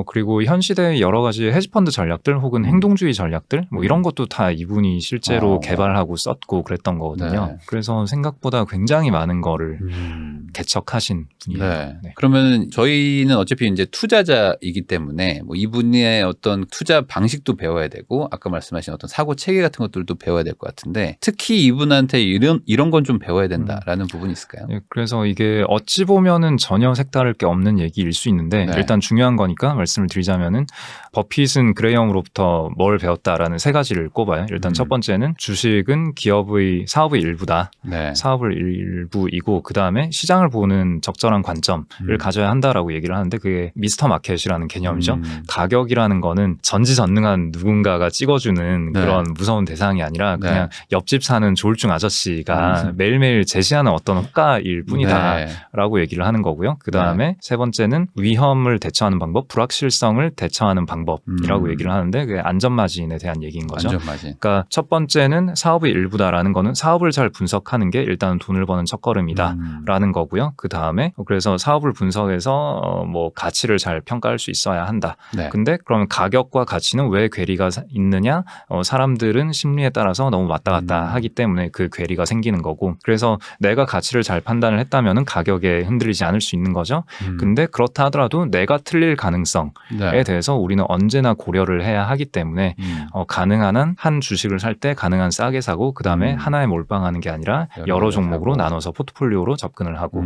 그리고 현 시대의 여러 가지 헤지펀드 전략들 혹은 행동주의 전략들 뭐 이런 것도 다 이분이 실제로 개발하고 썼고 그랬던 거거든요. 네. 그래서 생각보다 굉장히 많은 거를 개척하신 분이에요. 네. 네. 그러면 저희는 어차피 이제 투자자이기 때문에 뭐 이분의 어떤 투자 방식도 배워야 되고 아까 말씀하신 어떤 사고 체계 같은 것들도 배워야 될 것 같은데 특히 이분한테 이런 건 좀 배워야 된다라는 부분이 있을까요? 네, 그래서 이게 어찌 보면은 전혀 색다를 게 없는 얘기일 수 있는데 네. 일단 중요한 거니까 말씀을 드리자면은 버핏은 그레이엄으로부터 뭘 배웠다라는 세 가지를 꼽아요. 일단 첫 번째는 주식은 기업의 사업의 일부다. 네. 사업의 일부이고 그 다음에 시장을 보는 적절한 관점을 가져야 한다라고 얘기를 하는데 그게 미스터 마켓이라는 개념이죠. 가격이라는 거는 전지전능한 누군가가 찍어주는 네. 그런 무서운 대상이 아니라 그냥 옆집 사는 조울증 아저씨가 매일매일 제시하는 어떤 호가일 뿐이다라고 얘기를 하는 거고요. 그 다음에 세 번째는 위험을 대처하는 방법, 불확실성을 대처하는 방법이라고 얘기를 하는데 그게 안전마진에 대한 얘기인 거죠. 안전마진. 그러니까 첫 번째는 사업의 일부다라는 거는 사업을 잘 분석하는 게 일단 돈을 버는 첫걸음이다라는 거고요. 그 다음에 그래서 사업을 분석해서 뭐 가치를 잘 평가할 수 있어야 한다. 네. 근데 그러면 가격과 가치는 왜 괴리가 있느냐? 사람들은 심리에 따라서 너무 왔다 갔다 하기 때문에 그 괴리가 생기는 거고 그래서 내가 가치를 잘 판단을 했다면은 가격에 흔들리지 않을 수 있는 거죠. 근데 그렇다 하더라도 내가 틀릴 가능성에 대해서 우리는 언제나 고려를 해야 하기 때문에 가능한 한 주식을 살 때 가능한 싸게 사고 그 다음에 하나에 몰빵하는 게 아니라 여러 종목으로 나눠서 포트폴리오로 접근을 하고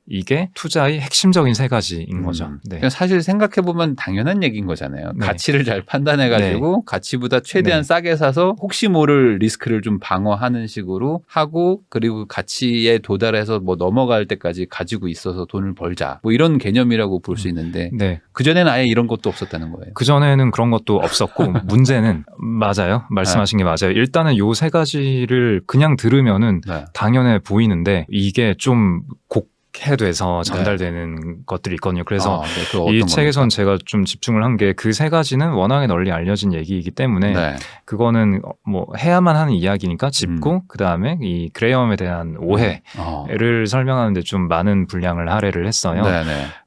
이게 투자의 핵심적인 세 가지인 거죠. 네. 사실 생각해보면 당연한 얘기인 거잖아요. 네. 가치를 잘 판단해가지고 가치보다 최대한 싸게 사서 혹시 모를 리스크를 좀 방어하는 식으로 하고 그리고 가치에 도달해서 뭐 넘어갈 때까지 가지고 있어서 돈을 벌자 뭐 이런 개념이라고 볼 수 있는데 그전에는 아예 이런 것도 없었다는 거예요. 그전에는 그런 것도 없었고 문제는 맞아요. 말씀하신 게 맞아요. 일단은 요 세 가지를 그냥 들으면은 당연해 보이는데 이게 좀 곡해돼서 전달되는 것들이 있거든요. 그래서 이 책에선 제가 좀 집중을 한 게 그 세 가지는 워낙에 널리 알려진 얘기이기 때문에 그거는 뭐 해야만 하는 이야기니까 짚고 그 다음에 이 그레이엄에 대한 오해를 설명하는데 좀 많은 분량을 할애를 했어요.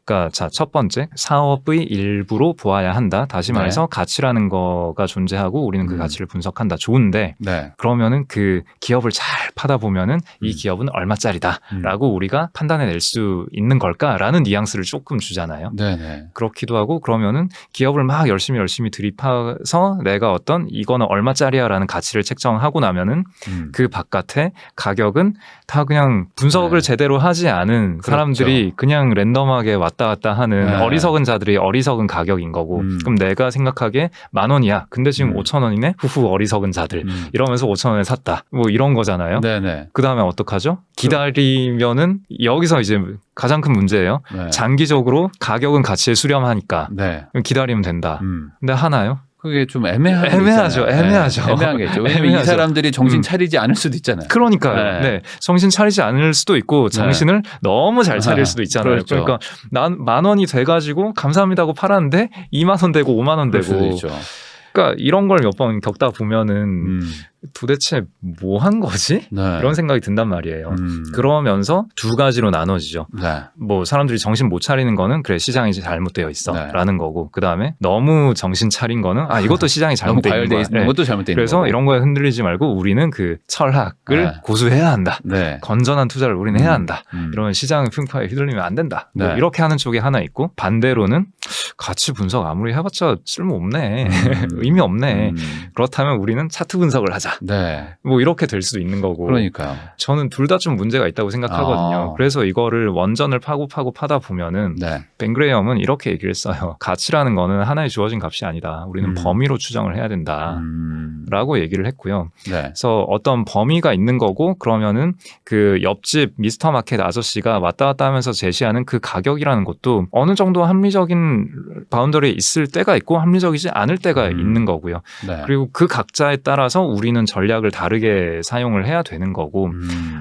그러니까 자, 첫 번째 사업의 일부로 보아야 한다. 다시 말해서 가치라는 거가 존재하고 우리는 그 가치를 분석한다. 좋은데 그러면은 그 기업을 잘 파다 보면은 이 기업은 얼마짜리다라고 우리가 판단해낼 수 있는 걸까라는 뉘앙스를 조금 주잖아요. 그렇기도 하고 그러면은 기업을 막 열심히 들이파서 내가 어떤 이거는 얼마짜리야라는 가치를 책정하고 나면은 그 바깥에 가격은 다 그냥 분석을 제대로 하지 않은 사람들이 그냥 랜덤하게 왔다 갔다 하는 어리석은 자들이 어리석은 가격인 거고 그럼 내가 생각하기에 10,000원이야. 근데 지금 5,000원이네? 후후 어리석은 자들 이러면서 5,000원에 샀다. 뭐 이런 거잖아요. 그 다음에 어떡하죠? 기다리면은 여기서 이제 가장 큰 문제예요. 장기적으로 가격은 가치에 수렴하니까 기다리면 된다. 근데 하나요? 그게 좀 애매하죠. 애매하겠죠. 왜냐면 이 사람들이 정신 차리지 않을 수도 있잖아요. 그러니까요. 정신 차리지 않을 수도 있고 정신을 너무 잘 차릴 수도 있잖아요. 그러니까 난 10,000원이 돼가지고 감사합니다고 팔았는데 20,000원 되고 50,000원 되고. 그러니까 이런 걸 몇 번 겪다 보면은 도대체 뭐 한 거지? 이런 생각이 든단 말이에요. 그러면서 두 가지로 나눠지죠. 뭐 사람들이 정신 못 차리는 거는 그래 시장이 잘못되어 있어 라는 거고 그 다음에 너무 정신 차린 거는 이것도 시장이 잘못되어 있는 것도 잘못되어 있는 그래서 거고. 이런 거에 흔들리지 말고 우리는 그 철학을 고수해야 한다. 건전한 투자를 우리는 해야 한다. 이러면 시장의 풍파에 휘둘리면 안 된다. 뭐 이렇게 하는 쪽이 하나 있고 반대로는 가치 분석 아무리 해봤자 쓸모없네. 의미 없네. 그렇다면 우리는 차트 분석을 하자. 뭐 이렇게 될 수도 있는 거고. 그러니까요. 저는 둘 다 좀 문제가 있다고 생각하거든요. 그래서 이거를 원전을 파고 파다 보면은 벤 그레이엄은 이렇게 얘기를 했어요. 가치라는 거는 하나의 주어진 값이 아니다. 우리는 범위로 추정을 해야 된다. 라고 얘기를 했고요. 그래서 어떤 범위가 있는 거고 그러면은 그 옆집 미스터 마켓 아저씨가 왔다 갔다 하면서 제시하는 그 가격이라는 것도 어느 정도 합리적인 바운더리에 있을 때가 있고 합리적이지 않을 때가 있는 거고요. 그리고 그 각자에 따라서 우리는 전략을 다르게 사용을 해야 되는 거고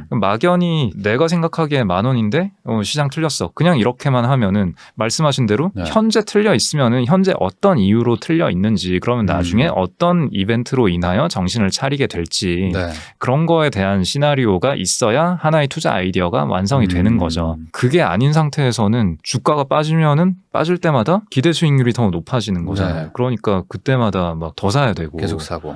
막연히 내가 생각하기에 10,000원인데 시장 틀렸어. 그냥 이렇게만 하면은 말씀하신 대로 현재 틀려 있으면은 현재 어떤 이유로 틀려 있는지 그러면 나중에 어떤 이벤트로 인해 인하여 정신을 차리게 될지 네. 그런 거에 대한 시나리오가 있어야 하나의 투자 아이디어가 완성이 되는 거죠. 그게 아닌 상태에서는 주가가 빠지면은 빠질 때마다 기대 수익률이 더 높아지는 거잖아요. 네. 그러니까 그때마다 막 더 사야 되고 계속 사고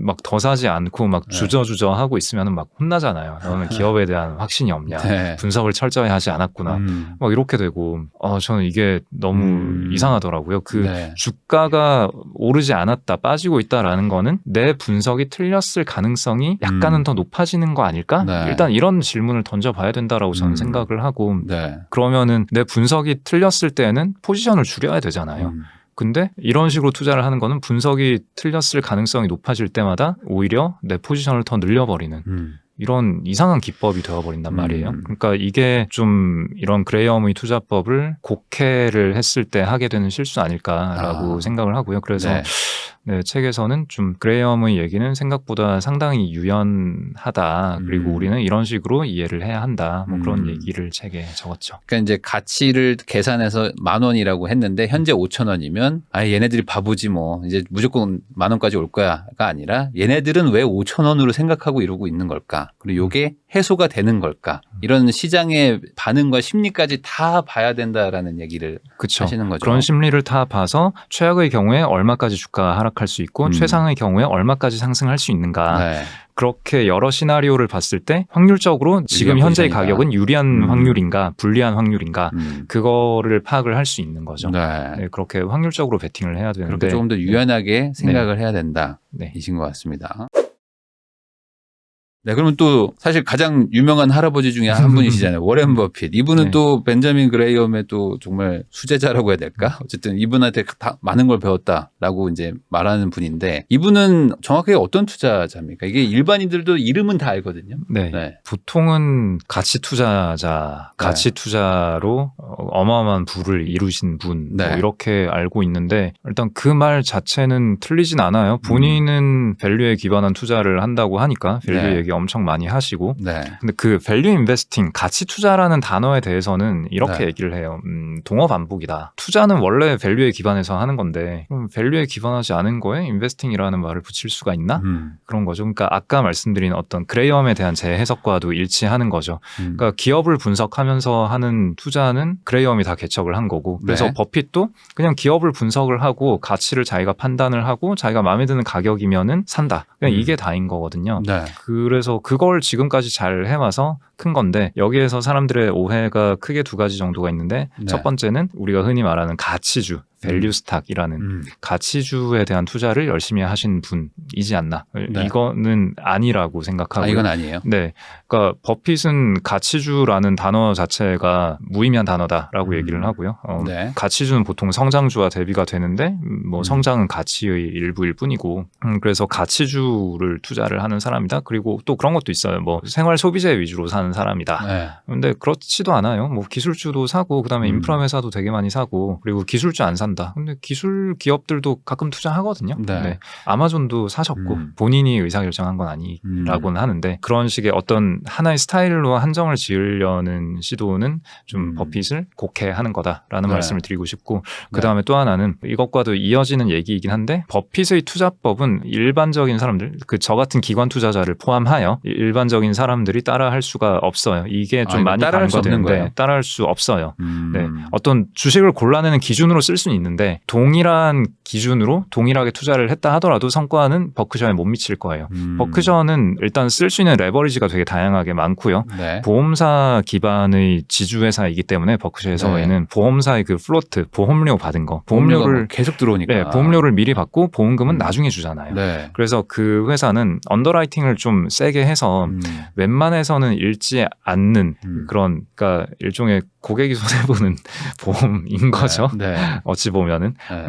막 더 사지 않고 막 네. 주저주저 하고 있으면은 막 혼나잖아요. 너는 기업에 대한 확신이 없냐. 네. 분석을 철저히 하지 않았구나. 막 이렇게 되고 저는 이게 너무 이상하더라고요. 그 네. 주가가 오르지 않았다, 빠지고 있다라는 거는 내 분석이 틀렸을 가능성이 약간은 더 높아지는 거 아닐까? 네. 일단 이런 질문을 던져봐야 된다라고 저는 생각을 하고 네. 그러면은 내 분석이 틀렸을 때는 포지션을 줄여야 되잖아요. 근데 이런 식으로 투자를 하는 거는 분석이 틀렸을 가능성이 높아질 때마다 오히려 내 포지션을 더 늘려버리는 이런 이상한 기법이 되어버린단 말이에요. 그러니까 이게 좀 이런 그레이엄의 투자법을 곡해를 했을 때 하게 되는 실수 아닐까라고 생각을 하고요. 그래서 네. 네, 책에서는 좀 그레이엄의 얘기는 생각보다 상당히 유연하다. 그리고 우리는 이런 식으로 이해를 해야 한다. 뭐 그런 얘기를 책에 적었죠. 그러니까 이제 가치를 계산해서 10,000원이라고 했는데 현재 5,000원이면 아 얘네들이 바보지 뭐 이제 무조건 10,000원까지 올 거야가 아니라 얘네들은 왜 5,000원으로 생각하고 이러고 있는 걸까? 그리고 이게 해소가 되는 걸까? 이런 시장의 반응과 심리까지 다 봐야 된다라는 얘기를 그쵸. 하시는 거죠. 그런 심리를 다 봐서 최악의 경우에 얼마까지 주가가 하락할 수 있고 최상의 경우에 얼마까지 상승할 수 있는가. 네. 그렇게 여러 시나리오를 봤을 때 확률적으로 지금 현재의 가격은 유리한 확률인가 불리한 확률인가 그거를 파악을 할 수 있는 거죠. 네. 네, 그렇게 확률적으로 베팅을 해야 되는데 그렇게 조금 더 유연하게 생각을 해야 네. 된다이신 것 같습니다. 네, 그러면 또 사실 가장 유명한 할아버지 중에 한 분이시잖아요. 워렌 버핏. 이분은 네. 또 벤자민 그레이엄의 또 정말 수제자라고 해야 될까? 어쨌든 이분한테 다 많은 걸 배웠다라고 이제 말하는 분인데 이분은 정확하게 어떤 투자자입니까? 이게 일반인들도 이름은 다 알거든요. 네. 네. 보통은 가치 투자자, 가치 투자로 어마어마한 부를 이루신 분 네. 뭐 이렇게 알고 있는데 일단 그 말 자체는 틀리진 않아요. 본인은 밸류에 기반한 투자를 한다고 하니까 밸류 네. 얘기 엄청 많이 하시고 네. 근데 그 밸류 인베스팅, 가치 투자라는 단어에 대해서는 이렇게 네. 얘기를 해요. 동어 반복이다. 투자는 원래 밸류에 기반해서 하는 건데 그럼 밸류에 기반하지 않은 거에 인베스팅이라는 말을 붙일 수가 있나? 그런 거죠. 그러니까 아까 말씀드린 어떤 그레이엄에 대한 제 해석과도 일치하는 거죠. 그러니까 기업을 분석하면서 하는 투자는 그레이엄이 다 개척을 한 거고 그래서 네. 버핏도 그냥 기업을 분석을 하고 가치를 자기가 판단을 하고 자기가 마음에 드는 가격이면은 산다. 그냥 이게 다인 거거든요. 네. 그래서 그걸 지금까지 잘 해와서 큰 건데 여기에서 사람들의 오해가 크게 두 가지 정도가 있는데 네. 첫 번째는 우리가 흔히 말하는 가치주 밸류 스탁이라는 가치주에 대한 투자를 열심히 하신 분이지 않나. 네. 이거는 아니라고 생각하고요. 아, 이건 아니에요. 네. 그러니까 버핏은 가치주라는 단어 자체가 무의미한 단어다라고 얘기를 하고요. 네. 가치주는 보통 성장주와 대비가 되는데 뭐 성장은 가치의 일부일 뿐이고 그래서 가치주를 투자를 하는 사람이다. 그리고 또 그런 것도 있어요. 뭐 생활 소비재 위주로 사는 사람이다. 네. 근데 그렇지도 않아요. 뭐 기술주도 사고 그다음에 인프라 회사도 되게 많이 사고 그리고 기술주 안 산다. 근데 기술 기업들도 가끔 투자하거든요. 네. 네. 아마존도 사셨고 본인이 의사결정한 건 아니라고는 하는데 그런 식의 어떤 하나의 스타일로 한정을 지으려는 시도는 좀 버핏을 곡해하는 거다라는 네. 말씀을 드리고 싶고 그다음에 또 하나는 이것과도 이어지는 얘기이긴 한데 버핏의 투자법은 일반적인 사람들 저 같은 기관 투자자를 포함하여 일반적인 사람들이 따라할 수가 없어요. 이게 좀 많이 따라할 수 없는 거예요? 간과되는데 따라할 수 없어요. 네. 어떤 주식을 골라내는 기준으로 쓸 수는 있는데 동일한 기준으로 동일하게 투자를 했다 하더라도 성과는 버크셔에 못 미칠 거예요. 버크셔는 일단 쓸 수 있는 레버리지가 되게 다양하게 많고요. 네. 보험사 기반의 지주회사이기 때문에 버크셔에서는 보험사의 그 플로트, 보험료 받은 거, 보험료를 계속 들어오니까. 네, 보험료를 미리 받고 보험금은 나중에 주잖아요. 네. 그래서 그 회사는 언더라이팅을 좀 세게 해서 웬만해서는 잃지 않는 그런 그러니까 일종의 고객이 손해보는 보험인 거죠. 네. 어찌 보면은 네.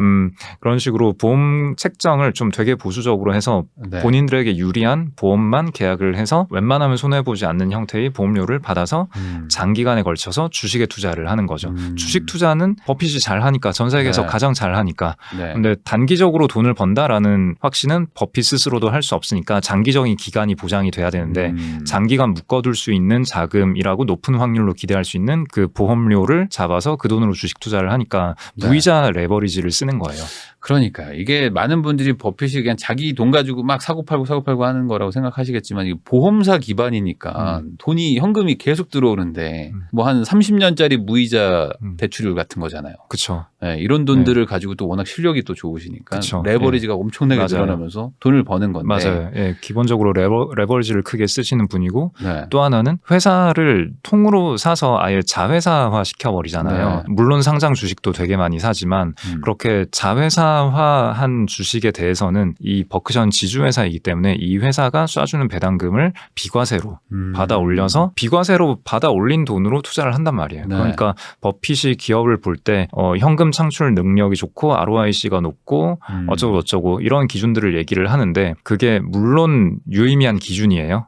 그런 식으로 보험 책정을 좀 되게 보수적으로 해서 네. 본인들에게 유리한 보험만 계약을 해서 wen만하면 손해보지 않는 형태의 보험료를 받아서 장기간에 걸쳐서 주식에 투자를 하는 거죠. 주식 투자는 버핏이 잘하니까 전 세계에서 네. 가장 잘하니까 네. 근데 단기적으로 돈을 번다라는 확신은 버핏 스스로도 할 수 없으니까 장기적인 기간이 보장이 돼야 되는데 장기간 묶어둘 수 있는 자금이라고 높은 확률로 기대할 수 있는 그 보험료를 잡아서 그 돈으로 주식 투자를 하니까 네. 무이자 레버리지를 쓰는 거예요. 그러니까요. 이게 많은 분들이 버핏이 그냥 자기 돈 가지고 막 사고 팔고 하는 거라고 생각하시겠지만 이게 보험사 기반이니까 돈이 현금이 계속 들어오는데 뭐 한 30년짜리 무이자 대출율 같은 거잖아요. 그렇죠. 네, 이런 돈들을 가지고 또 워낙 실력이 또 좋으시니까 그쵸. 레버리지가 엄청나게 맞아요. 늘어나면서 돈을 버는 건데. 맞아요. 예, 기본적으로 레버리지를 크게 쓰시는 분이고 네. 또 하나는 회사를 통으로 사서 아예 자회사화 시켜버리잖아요. 물론 상장 주식도 되게 많이 사지만 그렇게 자회사화한 주식에 대해서는 이 버크셔는 지주회사이기 때문에 이 회사가 쏴주는 배당금을 비과세로 받아 올려서 비과세로 받아 올린 돈으로 투자를 한단 말이에요. 네. 그러니까 버핏이 기업을 볼 때 현금 창출 능력이 좋고 ROIC가 높고 어쩌고 이런 기준들을 얘기를 하는데 그게 물론 유의미한 기준이에요.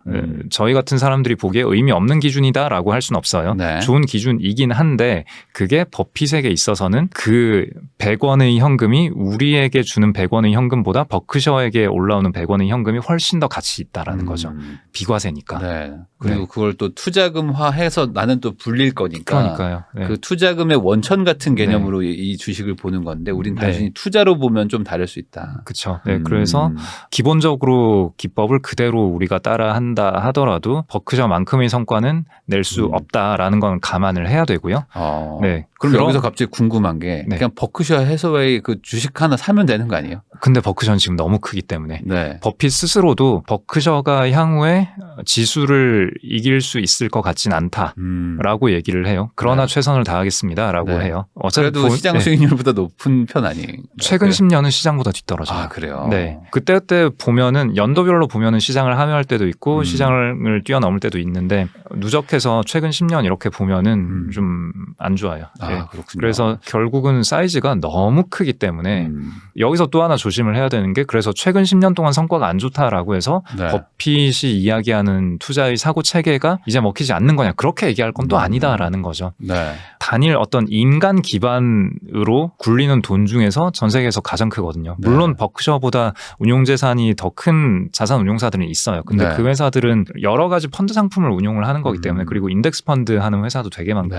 저희 같은 사람들이 보기에 의미 없는 기준이다라고 할 수는 없어요. 네. 좋은 기준이긴 한데 그게 버핏에게 있어서는 그 100원의 현금이 우리에게 주는 100원의 현금보다 버크셔에게 올라오는 100원의 현금이 훨씬 더 가치 있다라는 거죠. 비과세니까. 네. 그리고 그걸 또 투자금화해서 나는 또 불릴 거니까. 그러니까요. 네. 그 투자금의 원천 같은 개념으로 이 주식을 보는 건데 우린 단순히 투자로 보면 좀 다를 수 있다. 그렇죠. 네, 그래서 기본적으로 기법을 그대로 우리가 따라한다 하더라도 버크셔만큼의 성과는 낼 수 없다라는 건 감안을 해야 되고요. 네. 그럼 여기서 갑자기 궁금한 게 그냥 버크셔 해서웨이 그 주식 하나 사면 되는 거 아니에요? 근데 버크셔는 지금 너무 크기 때문에 네. 버핏 스스로도 버크셔가 향후에 지수를 이길 수 있을 것 같진 않다라고 얘기를 해요. 그러나 최선을 다하겠습니다라고 해요. 그래도 시장 수익률보다 높은 편 아니에요? 최근 10년은 시장보다 뒤떨어져요. 아, 그래요? 네. 그때 보면은 연도별로 보면은 시장을 함유할 때도 있고 시장을 뛰어넘을 때도 있는데 누적해서 최근 10년 이렇게 보면은 좀 안 좋아요. 네. 그렇군요. 그래서 결국은 사이즈가 너무 크기 때문에 여기서 또 하나 조심을 해야 되는 게 그래서 최근 10년 동안 성과가 안 좋다라고 해서 버핏이 이야기하는 투자의 사고 체계가 이제 먹히지 않는 거냐 그렇게 얘기할 건 또 아니다라는 거죠. 네. 단일 어떤 인간 기반으로 굴리는 돈 중에서 전 세계에서 가장 크거든요. 물론 버크셔보다 운용재산이 더 큰 자산 운용사들은 있어요. 근데 그 회사들은 여러 가지 펀드 상품을 운용을 하는 거기 때문에 그리고 인덱스 펀드 하는 회사도 되게 많고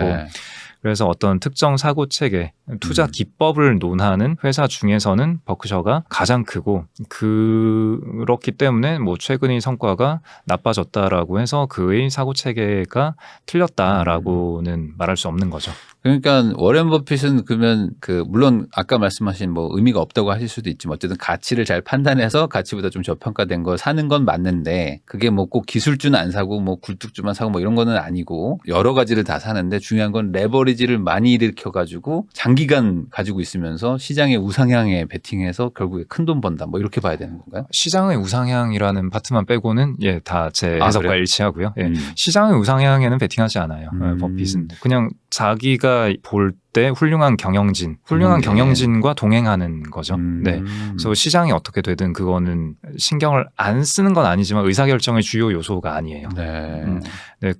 그래서 어떤 특정 사고 체계, 투자 기법을 논하는 회사 중에서는 버크셔가 가장 크고 그렇기 때문에 뭐 최근의 성과가 나빠졌다라고 해서 그의 사고 체계가 틀렸다라고는 말할 수 없는 거죠. 그러니까 워렌 버핏은 그러면 물론 아까 말씀하신 뭐 의미가 없다고 하실 수도 있지만 어쨌든 가치를 잘 판단해서 가치보다 좀 저평가된 걸 사는 건 맞는데 그게 뭐 꼭 기술주는 안 사고 뭐 굴뚝주만 사고 뭐 이런 거는 아니고 여러 가지를 다 사는데 중요한 건 레버리지를 많이 일으켜 가지고 장기간 가지고 있으면서 시장의 우상향에 베팅해서 결국에 큰 돈 번다 뭐 이렇게 봐야 되는 건가요? 시장의 우상향이라는 파트만 빼고는 다 제 해석과 일치하고요. 시장의 우상향에는 베팅하지 않아요. 버핏은 그냥 자기가 볼 때 훌륭한 경영진과 동행하는 거죠. 네. 그래서 시장이 어떻게 되든 그거는 신경을 안 쓰는 건 아니지만 의사결정의 주요 요소가 아니에요. 네.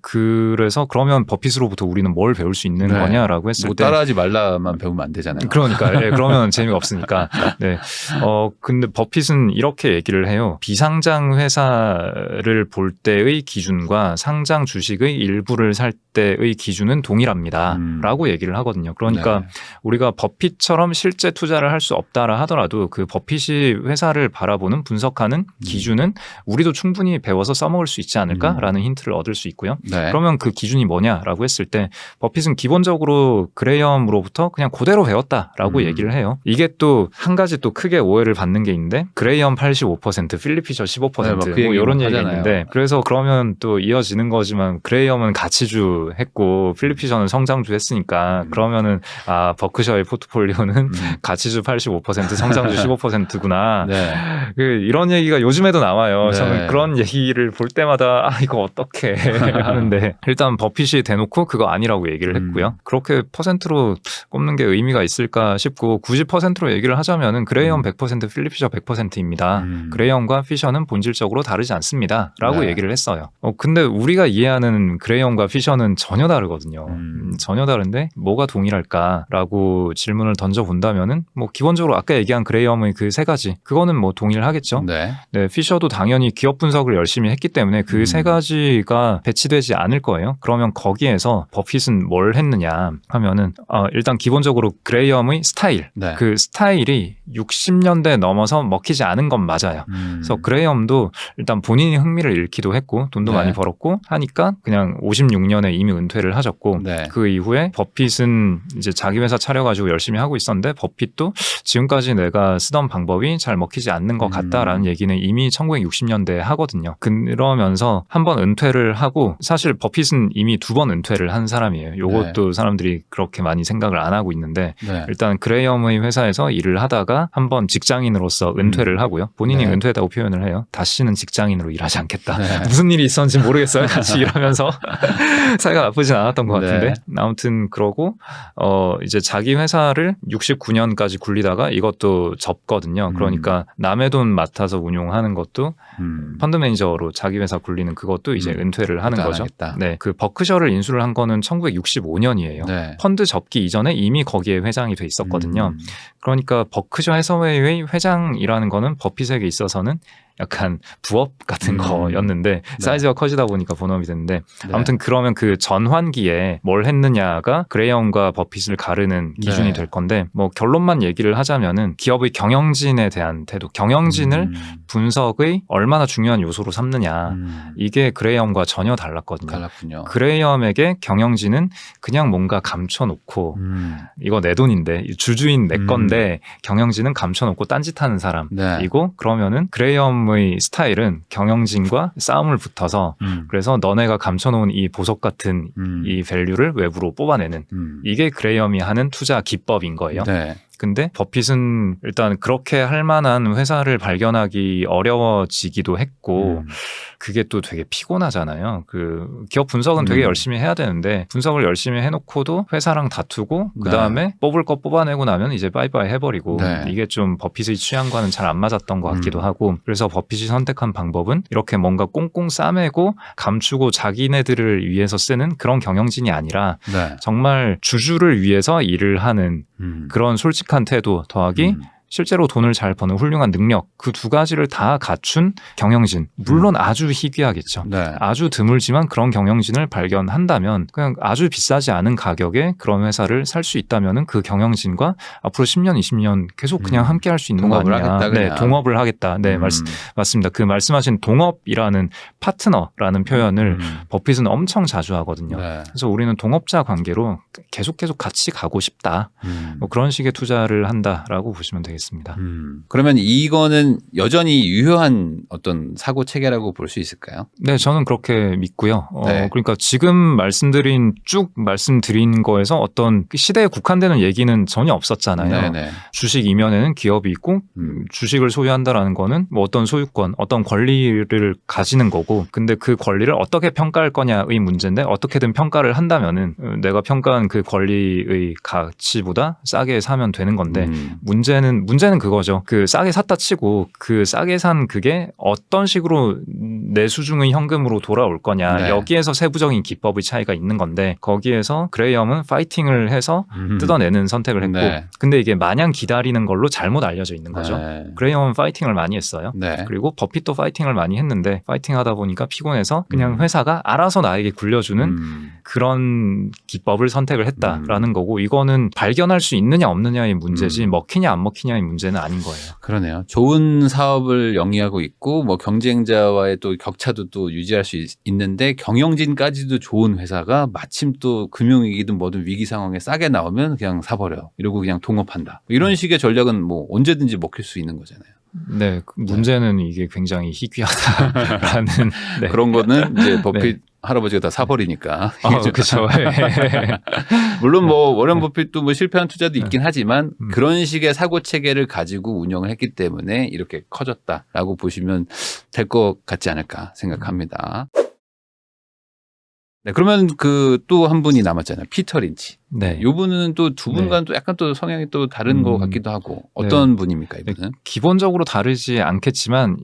그래서 그러면 버핏으로부터 우리는 뭘 배울 수 있는 거냐라고 했을 때 따라하지 말라만 배우면 안 되잖아요. 그러니까 그러면 재미가 없으니까. 네. 근데 버핏은 이렇게 얘기를 해요. 비상장 회사를 볼 때의 기준과 상장 주식의 일부를 살 때의 기준은 동일합니다라고 얘기를 하거든요. 그러니까 우리가 버핏처럼 실제 투자를 할 수 없다라 하더라도 그 버핏이 회사를 바라보는 분석하는 기준은 우리도 충분히 배워서 써먹을 수 있지 않을까라는 힌트를 얻을 수 있고요. 그러면 그 기준이 뭐냐라고 했을 때 버핏은 기본적으로 그레이엄으로부터 그냥 그대로 배웠다라고 얘기를 해요. 이게 또 한 가지 또 크게 오해를 받는 게 있는데 그레이엄 85%, 필립 피셔 15% 뭐 이런 얘기가 있는데 그래서 그러면 또 이어지는 거지만 그레이엄은 가치주 했고 필립 피셔는 성장주 했으니까 그러면은 버크셔의 포트폴리오는 가치주 85% 성장주 15%구나. 이런 얘기가 요즘에도 나와요. 저는 그런 얘기를 볼 때마다 이거 어떻게 하는데 일단 버핏이 대놓고 그거 아니라고 얘기를 했고요. 그렇게 퍼센트로 꼽는 게 의미가 있을까 싶고 굳이 퍼센트로 얘기를 하자면은 그레이엄 100% 필립 피셔 100%입니다. 그레이엄과 피셔는 본질적으로 다르지 않습니다. 라고 얘기를 했어요. 근데 우리가 이해하는 그레이엄과 피셔는 전혀 다르거든요. 전혀 다른데 뭐가 동일할까라고 질문을 던져본다면은 뭐 기본적으로 아까 얘기한 그레이엄의 그 세 가지 그거는 뭐 동일하겠죠. 네, 피셔도 당연히 기업 분석을 열심히 했기 때문에 그 세 가지가 배치되지 않을 거예요. 그러면 거기에서 버핏은 뭘 했느냐 하면은 일단 기본적으로 그레이엄의 스타일 그 스타일이 60년대 넘어서 먹히지 않은 건 맞아요. 그래서 그레이엄도 일단 본인이 흥미를 잃기도 했고 돈도 네. 많이 벌었고 하니까 그냥 56년에 이미 은퇴를 하셨고 네. 그 이후에 버핏은 이제 자기 회사 차려가지고 열심히 하고 있었는데 버핏도 지금까지 내가 쓰던 방법이 잘 먹히지 않는 것 같다라는 얘기는 이미 1960년대에 하거든요. 그러면서 한 번 은퇴를 하고 사실 버핏은 이미 2번 은퇴를 한 사람이에요. 요것도 사람들이 그렇게 많이 생각을 안 하고 있는데 네. 일단 그레이엄의 회사에서 일을 하다가 한 번 직장인으로서 은퇴를 하고요. 본인이 네. 은퇴했다고 표현을 해요. 다시는 직장인으로 일하지 않겠다. 네. 무슨 일이 있었는지 모르겠어요. 같이 일하면서 사이가 나쁘진 않았던 것 같은데 네. 아무튼 그러고 이제 자기 회사를 69년까지 굴리다가 이것도 접거든요. 그러니까 남의 돈 맡아서 운용하는 것도 펀드 매니저로 자기 회사 굴리는 그것도 이제 은퇴를 하는 거죠. 네, 그 버크셔를 인수를 한 거는 1965년이에요. 네. 펀드 접기 이전에 이미 거기에 회장이 돼 있었거든요. 그러니까 버크셔 해서웨이의 회장이라는 거는 버핏에게 있어서는 약간 부업 같은 거였는데 사이즈가 커지다 보니까 본업이 됐는데 아무튼 그러면 그 전환기에 뭘 했느냐가 그레이엄과 버핏을 가르는 기준이 될 건데 뭐 결론만 얘기를 하자면은 기업의 경영진에 대한 태도, 경영진을 분석의 얼마나 중요한 요소로 삼느냐 이게 그레이엄과 전혀 달랐거든요. 그레이엄에게 경영진은 그냥 뭔가 감춰놓고 이거 내 돈인데 주주인 내 건데 경영진은 감춰놓고 딴짓하는 사람이고 그러면은 그레이엄 의 스타일은 경영진과 싸움을 붙어서 그래서 너네가 감춰놓은 이 보석 같은 이 밸류를 외부로 뽑아내는 이게 그레이엄이 하는 투자 기법인 거예요. 네. 근데 버핏은 일단 그렇게 할 만한 회사를 발견하기 어려워지기도 했고 그게 또 되게 피곤하잖아요. 그 기업 분석은 되게 열심히 해야 되는데 분석을 열심히 해놓고도 회사랑 다투고 그 다음에 뽑을 거 뽑아내고 나면 이제 바이바이 해버리고 이게 좀 버핏의 취향과는 잘 안 맞았던 것 같기도 하고 그래서 버핏이 선택한 방법은 이렇게 뭔가 꽁꽁 싸매고 감추고 자기네들을 위해서 쓰는 그런 경영진이 아니라 정말 주주를 위해서 일을 하는 그런 솔직한 태도 더하기 실제로 돈을 잘 버는 훌륭한 능력 그 두 가지를 다 갖춘 경영진 물론 아주 희귀하겠죠. 아주 드물지만 그런 경영진을 발견한다면 그냥 아주 비싸지 않은 가격에 그런 회사를 살 수 있다면 그 경영진과 앞으로 10년 20년 계속 그냥 함께 할 수 있는 거 아니냐. 하겠다, 네, 동업을 하겠다. 네, 맞습니다. 그 말씀하신 동업이라는 파트너라는 표현을 버핏은 엄청 자주 하거든요. 그래서 우리는 동업자 관계로 계속 같이 가고 싶다. 뭐 그런 식의 투자를 한다라고 보시면 되겠습니다. 그러면 이거는 여전히 유효한 어떤 사고 체계라고 볼 수 있을까요? 네, 저는 그렇게 믿고요. 그러니까 지금 말씀드린 거에서 어떤 시대에 국한되는 얘기는 전혀 없었잖아요. 주식 이면에는 기업이 있고 주식을 소유한다라는 거는 뭐 어떤 소유권, 어떤 권리를 가지는 거고 근데 그 권리를 어떻게 평가할 거냐의 문제인데 어떻게든 평가를 한다면은 내가 평가한 그 권리의 가치보다 싸게 사면 되는 건데 문제는 그거죠. 그 싸게 샀다 치고 그 싸게 산 그게 어떤 식으로 내수중의 현금으로 돌아올 거냐 여기에서 세부적인 기법의 차이가 있는 건데 거기에서 그레이엄은 파이팅을 해서 뜯어내는 선택을 했고 근데 이게 마냥 기다리는 걸로 잘못 알려져 있는 거죠. 그레이엄은 파이팅을 많이 했어요. 그리고 버핏도 파이팅을 많이 했는데 파이팅 하다 보니까 피곤해서 그냥 회사가 알아서 나에게 굴려주는 그런 기법을 선택을 했다라는 거고 이거는 발견할 수 있느냐 없느냐의 문제지 먹히냐 안 먹히냐의 문제는 아닌 거예요. 그러네요. 좋은 사업을 영위하고 있고 뭐 경쟁자와의 또 격차도 또 유지할 수 있는데 경영진까지도 좋은 회사가 마침 또 금융위기든 뭐든 위기 상황에 싸게 나오면 그냥 사버려. 이러고 그냥 동업한다. 이런 식의 전략은 뭐 언제든지 먹힐 수 있는 거잖아요. 네, 문제는 이게 굉장히 희귀하다라는 그런 거는 이제 버핏 할아버지가 다 사버리니까. 그렇죠. 물론 뭐 워런 버핏도 뭐 실패한 투자도 있긴 하지만 그런 식의 사고 체계를 가지고 운영을 했기 때문에 이렇게 커졌다라고 보시면 될 것 같지 않을까 생각합니다. 네, 그러면 그 또 한 분이 남았잖아요. 피터 린치. 네. 이 분은 또 두 분과는 또 약간 또 성향이 또 다른 것 같기도 하고 어떤 분입니까, 이분은? 기본적으로 다르지 않겠지만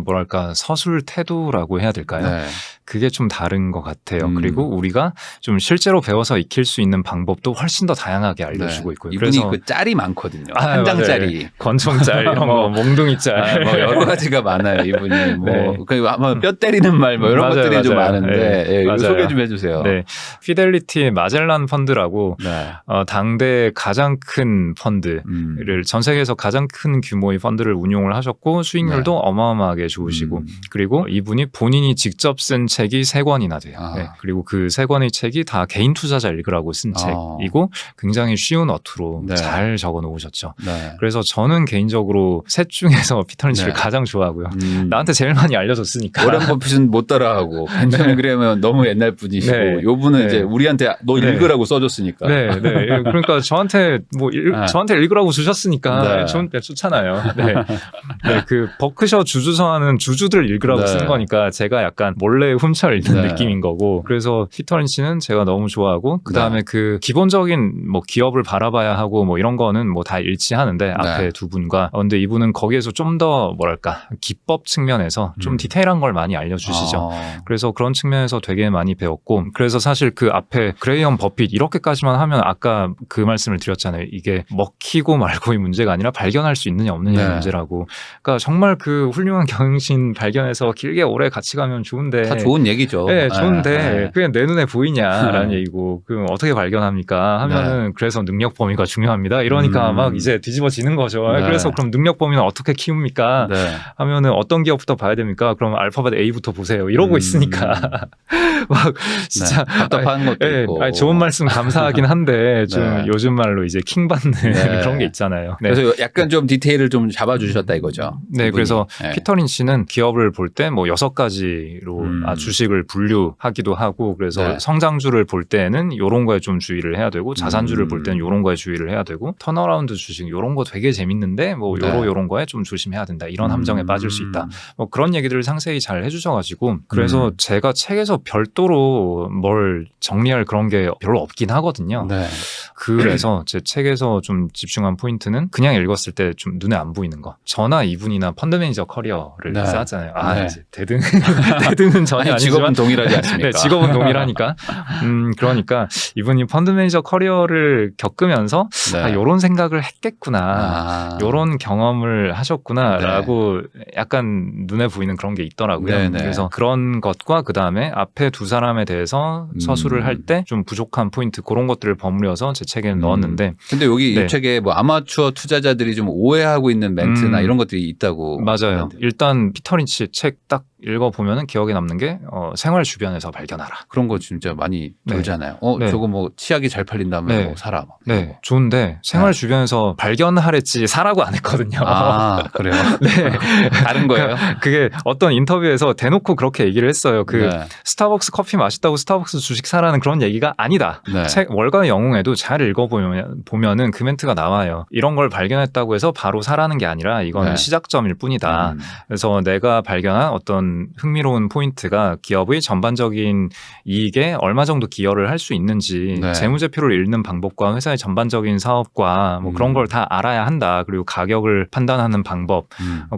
뭐랄까 서술 태도라고 해야 될까요? 그게 좀 다른 것 같아요. 그리고 우리가 좀 실제로 배워서 익힐 수 있는 방법도 훨씬 더 다양하게 알려주고 있고요. 이분이 그래서 그 짤이 많거든요. 한 장짜리. 권총짤, 이런 거, 몽둥이짤. 뭐 여러 가지가 많아요. 이분이 뭐 아마 뼈 때리는 말 뭐 이런 것들이 좀 많은데 소개 좀 좀 해주세요. 네, 피델리티의 마젤란 펀드라고 네. 당대 가장 큰 펀드를 전 세계에서 가장 큰 규모의 펀드를 운용을 하셨고 수익률도 네. 어마어마하게 좋으시고 그리고 이분이 본인이 직접 쓴 책이 3권이나 돼요. 네, 그리고 그 3권의 책이 다 개인 투자자 읽으라고 쓴 책이고 굉장히 쉬운 어투로 네. 잘 적어 놓으셨죠. 네. 그래서 저는 개인적으로 셋 중에서 피터 린치를 네. 가장 좋아하고요. 나한테 제일 많이 알려줬으니까. 워렌 버핏은 못 따라하고 벤자민 그레이엄은 너무 옛날 분이시고 네. 요분은 네. 이제 우리한테 너 읽으라고 써줬으니까. 네, 네. 그러니까 저한테 저한테 읽으라고 주셨으니까 좋잖아요. 네. 네, 그 버크셔 주주서하는 주주들 읽으라고 쓴 거니까 제가 약간 몰래 훔쳐 읽는 느낌인 거고. 그래서 피터 린치는 제가 너무 좋아하고 그 다음에 그 기본적인 뭐 기업을 바라봐야 하고 뭐 이런 거는 뭐 다 일치하는데 앞에 두 분과. 근데 이분은 거기에서 좀 더 뭐랄까 기법 측면에서 좀 디테일한 걸 많이 알려주시죠. 그래서 그런 측면에서 되게 많이 배웠고 그래서 사실 그 앞에 그레이엄 버핏 이렇게까지만 하면 아까 그 말씀을 드렸잖아요. 이게 먹히고 말고의 문제가 아니라 발견할 수 있느냐 없느냐의 문제라고. 그러니까 정말 그 훌륭한 경영신 발견해서 길게 오래 같이 가면 좋은데 다 좋은 얘기죠. 네, 좋은데 그게 내 눈에 보이냐라는 얘기고 그럼 어떻게 발견합니까? 하면은 그래서 능력 범위가 중요합니다. 이러니까 막 이제 뒤집어지는 거죠. 그래서 그럼 능력 범위는 어떻게 키웁니까? 하면은 어떤 기업부터 봐야 됩니까? 그럼 알파벳 A부터 보세요. 이러고 있으니까 막 진짜 답답한 것도 있고. 아니, 좋은 말씀 감사하긴 한데 좀 요즘 말로 이제 킹받는 그런 게 있잖아요. 네. 그래서 약간 좀 디테일을 좀 잡아주셨다 이거죠. 네, 이분이. 그래서 피터 린치는 기업을 볼 때 뭐 6가지로 주식을 분류하기도 하고 그래서 성장주를 볼 때는 이런 거에 좀 주의를 해야 되고 자산주를 볼 때는 이런 거에 주의를 해야 되고 턴어라운드 주식 이런 거 되게 재밌는데 뭐 요런 거에 좀 조심해야 된다. 이런 함정에 빠질 수 있다. 뭐 그런 얘기들을 상세히 잘 해주셔가지고 그래서 제가 책에서 별도로 뭘 정리할 그런 게 별로 없긴 하거든요. 그래서 제 책에서 좀 집중한 포인트는 그냥 읽었을 때 좀 눈에 안 보이는 거. 저나 이분이나 펀드 매니저 커리어를 쌓았잖아요. 이제 대등은 전혀 아니지만 직업은 동일하지 않습니까? 네, 직업은 동일하니까. 그러니까 이분이 펀드 매니저 커리어를 겪으면서 이런 생각을 했겠구나, 이런 경험을 하셨구나라고 약간 눈에 보이는 그런 게 있더라고요. 그래서 그런 것과 그 다음에 앞에 두 사람에 대해서 서술을 할 때 좀 부족한 포인트 그런 것들을 버무려서 제 책에 넣었는데. 근데 여기 이 책에 뭐 아마추어 투자자들이 좀 오해하고 있는 멘트나 이런 것들이 있다고. 맞아요. 일단 피터 린치 책 딱 읽어보면 기억에 남는 게 생활 주변에서 발견하라. 그런 거 진짜 많이 돌잖아요. 저거 뭐 치약이 잘 팔린다면 뭐 사라. 막 네, 좋은데 생활 주변에서 발견하랬지 사라고 안 했거든요. 그래요? 네. 다른 거예요? 그게 어떤 인터뷰에서 대놓고 그렇게 얘기를 했어요. 스타벅스 커피 맛있다고 스타벅스 주식 사라는 그런 얘기가 아니다. 책 월가 영웅에도 잘 읽어보면은 그 멘트가 나와요. 이런 걸 발견했다고 해서 바로 사라는 게 아니라 이건 시작점일 뿐이다. 그래서 내가 발견한 어떤 흥미로운 포인트가 기업의 전반적인 이익에 얼마 정도 기여를 할 수 있는지 재무제표를 읽는 방법과 회사의 전반적인 사업과 뭐 그런 걸 다 알아야 한다. 그리고 가격을 판단하는 방법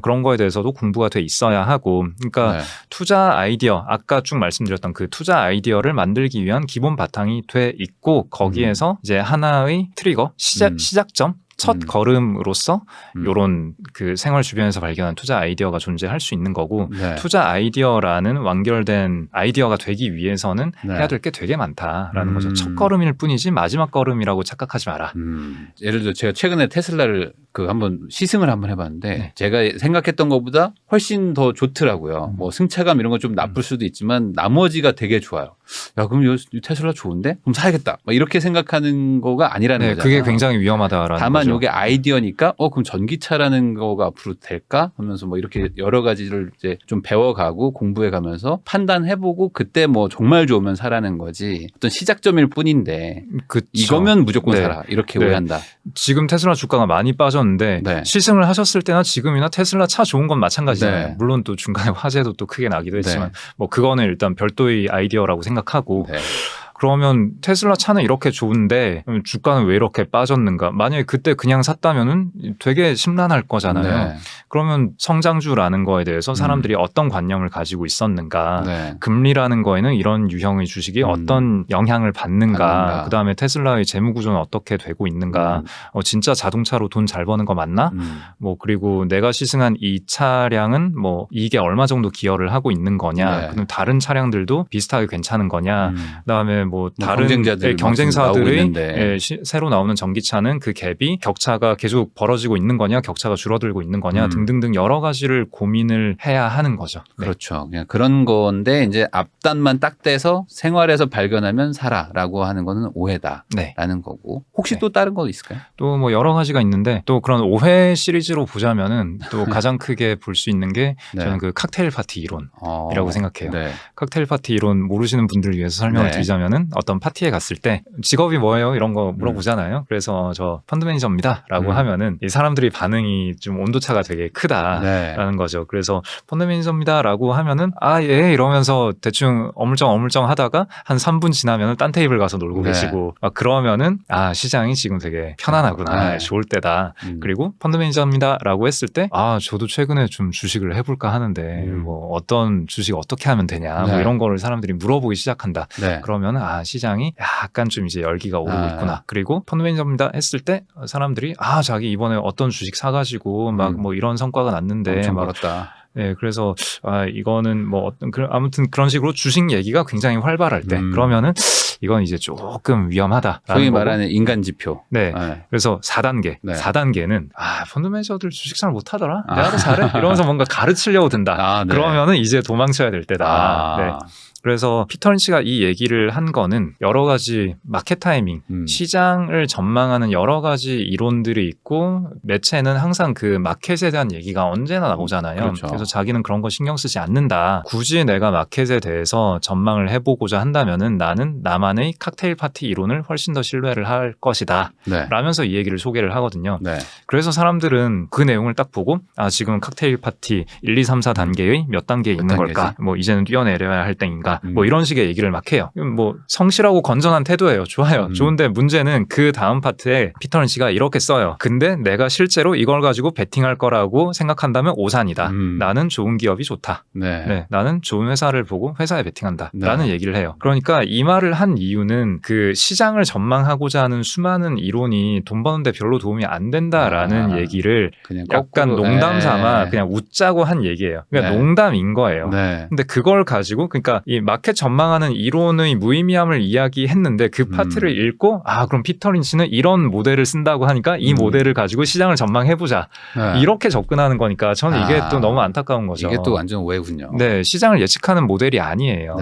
그런 거에 대해서도 공부가 돼 있어야 하고 그러니까 투자 아이디어 아까 쭉 말씀드렸던 그 투자 아이디어를 만들기 위한 기본 바탕이 돼 있고 거기에서 이제 하나의 트리거 시작점 첫 걸음으로서 이런 그 생활 주변에서 발견한 투자 아이디어가 존재할 수 있는 거고 투자 아이디어라는 완결된 아이디어가 되기 위해서는 해야 될 게 되게 많다라는 거죠. 첫 걸음일 뿐이지 마지막 걸음이라고 착각하지 마라. 예를 들어 제가 최근에 테슬라를 한번 시승을 한번 해봤는데 제가 생각했던 것보다 훨씬 더 좋더라고요. 뭐 승차감 이런 거 좀 나쁠 수도 있지만 나머지가 되게 좋아요. 야 그럼 이 테슬라 좋은데? 그럼 사야겠다. 막 이렇게 생각하는 거가 아니라는 거잖아요. 그게 굉장히 위험하다라는 다만 거죠. 이게 아이디어니까 그럼 전기차라는 거가 앞으로 될까 하면서 뭐 이렇게 여러 가지를 이제 좀 배워가고 공부해가면서 판단해보고 그때 뭐 정말 좋으면 사라는 거지 어떤 시작점일 뿐인데 이거면 무조건 사라 이렇게 오해한다. 지금 테슬라 주가가 많이 빠졌는데 시승을 하셨을 때나 지금이나 테슬라 차 좋은 건 마찬가지잖아요. 물론 또 중간에 화재도 또 크게 나기도 했지만 뭐 그거는 일단 별도의 아이디어라고 생각하고 그러면 테슬라 차는 이렇게 좋은데 주가는 왜 이렇게 빠졌는가? 만약에 그때 그냥 샀다면은 되게 심란할 거잖아요. 네. 그러면 성장주라는 거에 대해서 사람들이 어떤 관념을 가지고 있었는가? 네. 금리라는 거에는 이런 유형의 주식이 어떤 영향을 받는가? 그다음에 테슬라의 재무 구조는 어떻게 되고 있는가? 진짜 자동차로 돈 잘 버는 거 맞나? 뭐 그리고 내가 시승한 이 차량은 뭐 이게 얼마 정도 기여를 하고 있는 거냐? 그럼 다른 차량들도 비슷하게 괜찮은 거냐? 그다음에 뭐 다른 경쟁사들의 새로 나오는 전기차는 그 갭이 격차가 계속 벌어지고 있는 거냐? 격차가 줄어들고 있는 거냐? 등등등 여러 가지를 고민을 해야 하는 거죠. 네. 그렇죠. 그냥 그런 건데 이제 앞단만 딱 떼서 생활에서 발견하면 사라라고 하는 거는 오해다라는 네. 거고. 혹시 또 다른 거 있을까요? 또 뭐 여러 가지가 있는데 또 그런 오해 시리즈로 보자면은 또 가장 크게 볼 수 있는 게 저는 그 칵테일 파티 이론이라고 생각해요. 네. 칵테일 파티 이론 모르시는 분들을 위해서 설명을 드리자면은 어떤 파티에 갔을 때 직업이 뭐예요? 이런 거 물어보잖아요. 그래서 저 펀드 매니저입니다라고 하면은 이 사람들이 반응이 좀 온도차가 되게 크다라는 거죠. 그래서 펀드 매니저입니다라고 하면은 예 이러면서 대충 어물쩡 하다가 한 3분 지나면은 딴 테이블 가서 놀고 계시고 막 그러면은 시장이 지금 되게 편안하구나. 좋을 때다. 그리고 펀드 매니저입니다라고 했을 때 저도 최근에 좀 주식을 해볼까 하는데 뭐 어떤 주식 어떻게 하면 되냐 뭐 이런 거를 사람들이 물어보기 시작한다. 그러면 시장이 약간 좀 이제 열기가 오르고 있구나. 그리고 펀드 매니저입니다 했을 때 사람들이 자기 이번에 어떤 주식 사가지고 막 뭐 이런 성과가 났는데 엄청 벌었다. 네, 그래서 이거는 뭐 어떤 아무튼 그런 식으로 주식 얘기가 굉장히 활발할 때 그러면은 이건 이제 조금 위험하다. 소위 말하는 인간 지표. 네. 그래서 4단계. 4단계는 펀드 매니저들 주식 잘 못하더라. 내가 더 잘해. 이러면서 뭔가 가르치려고 든다. 그러면은 이제 도망쳐야 될 때다. 네. 그래서 피터 린치가 이 얘기를 한 거는 여러 가지 마켓 타이밍, 시장을 전망하는 여러 가지 이론들이 있고 매체는 항상 그 마켓에 대한 얘기가 언제나 나오잖아요. 그렇죠. 그래서 자기는 그런 거 신경 쓰지 않는다. 굳이 내가 마켓에 대해서 전망을 해보고자 한다면은 나는 나만의 칵테일 파티 이론을 훨씬 더 신뢰를 할 것이다. 라면서 이 얘기를 소개를 하거든요. 그래서 사람들은 그 내용을 딱 보고 지금 칵테일 파티 1, 2, 3, 4단계의 몇 단계에 있는 걸까? 뭐 이제는 뛰어내려야 할 때인가? 뭐 이런 식의 얘기를 막 해요. 뭐 성실하고 건전한 태도예요. 좋아요. 좋은데 문제는 그 다음 파트에 피터 린치가 이렇게 써요. 근데 내가 실제로 이걸 가지고 베팅할 거라고 생각한다면 오산이다. 나는 좋은 기업이 좋다. 나는 좋은 회사를 보고 회사에 베팅한다. 라는 얘기를 해요. 그러니까 이 말을 한 이유는 그 시장을 전망하고자 하는 수많은 이론이 돈 버는데 별로 도움이 안 된다라는 얘기를 약간 농담 삼아 그냥 웃자고 한 얘기예요. 그러니까 농담인 거예요. 근데 그걸 가지고 그러니까 이 마켓 전망하는 이론의 무의미함을 이야기했는데 그 파트를 읽고 그럼 피터 린치는 이런 모델을 쓴다고 하니까 이 모델을 가지고 시장을 전망해보자. 이렇게 접근하는 거니까 저는 이게 또 너무 안타까운 거죠. 이게 또 완전 오해군요. 네, 시장을 예측하는 모델이 아니에요.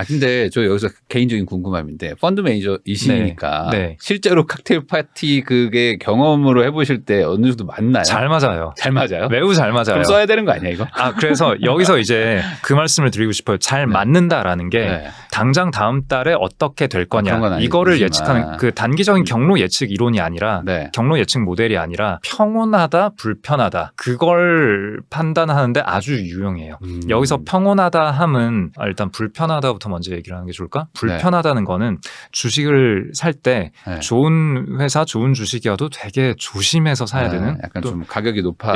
근데 저 여기서 개인적인 궁금함인데 펀드 매니저이시니까 실제로 칵테일 파티 그게 경험으로 해보실 때 어느 정도 맞나요? 잘 맞아요. 잘 맞아요? 매우 잘 맞아요. 그럼 써야 되는 거 아니야 이거? 그래서 여기서 이제 그 말씀을 드리고 싶어요. 잘 맞는다라는 게 당장 다음 달에 어떻게 될 거냐 이거를 예측하는 그 단기적인 경로 예측 이론이 아니라 경로 예측 모델이 아니라 평온하다 불편하다 그걸 판단하는데 아주 유용해요. 여기서 평온하다 함은 일단 불편하다부터 먼저 얘기를 하는 게 좋을까? 불편하다는 거는 주식을 살 때 좋은 회사 좋은 주식이어도 되게 조심해서 사야 되는 약간 좀 가격이 높아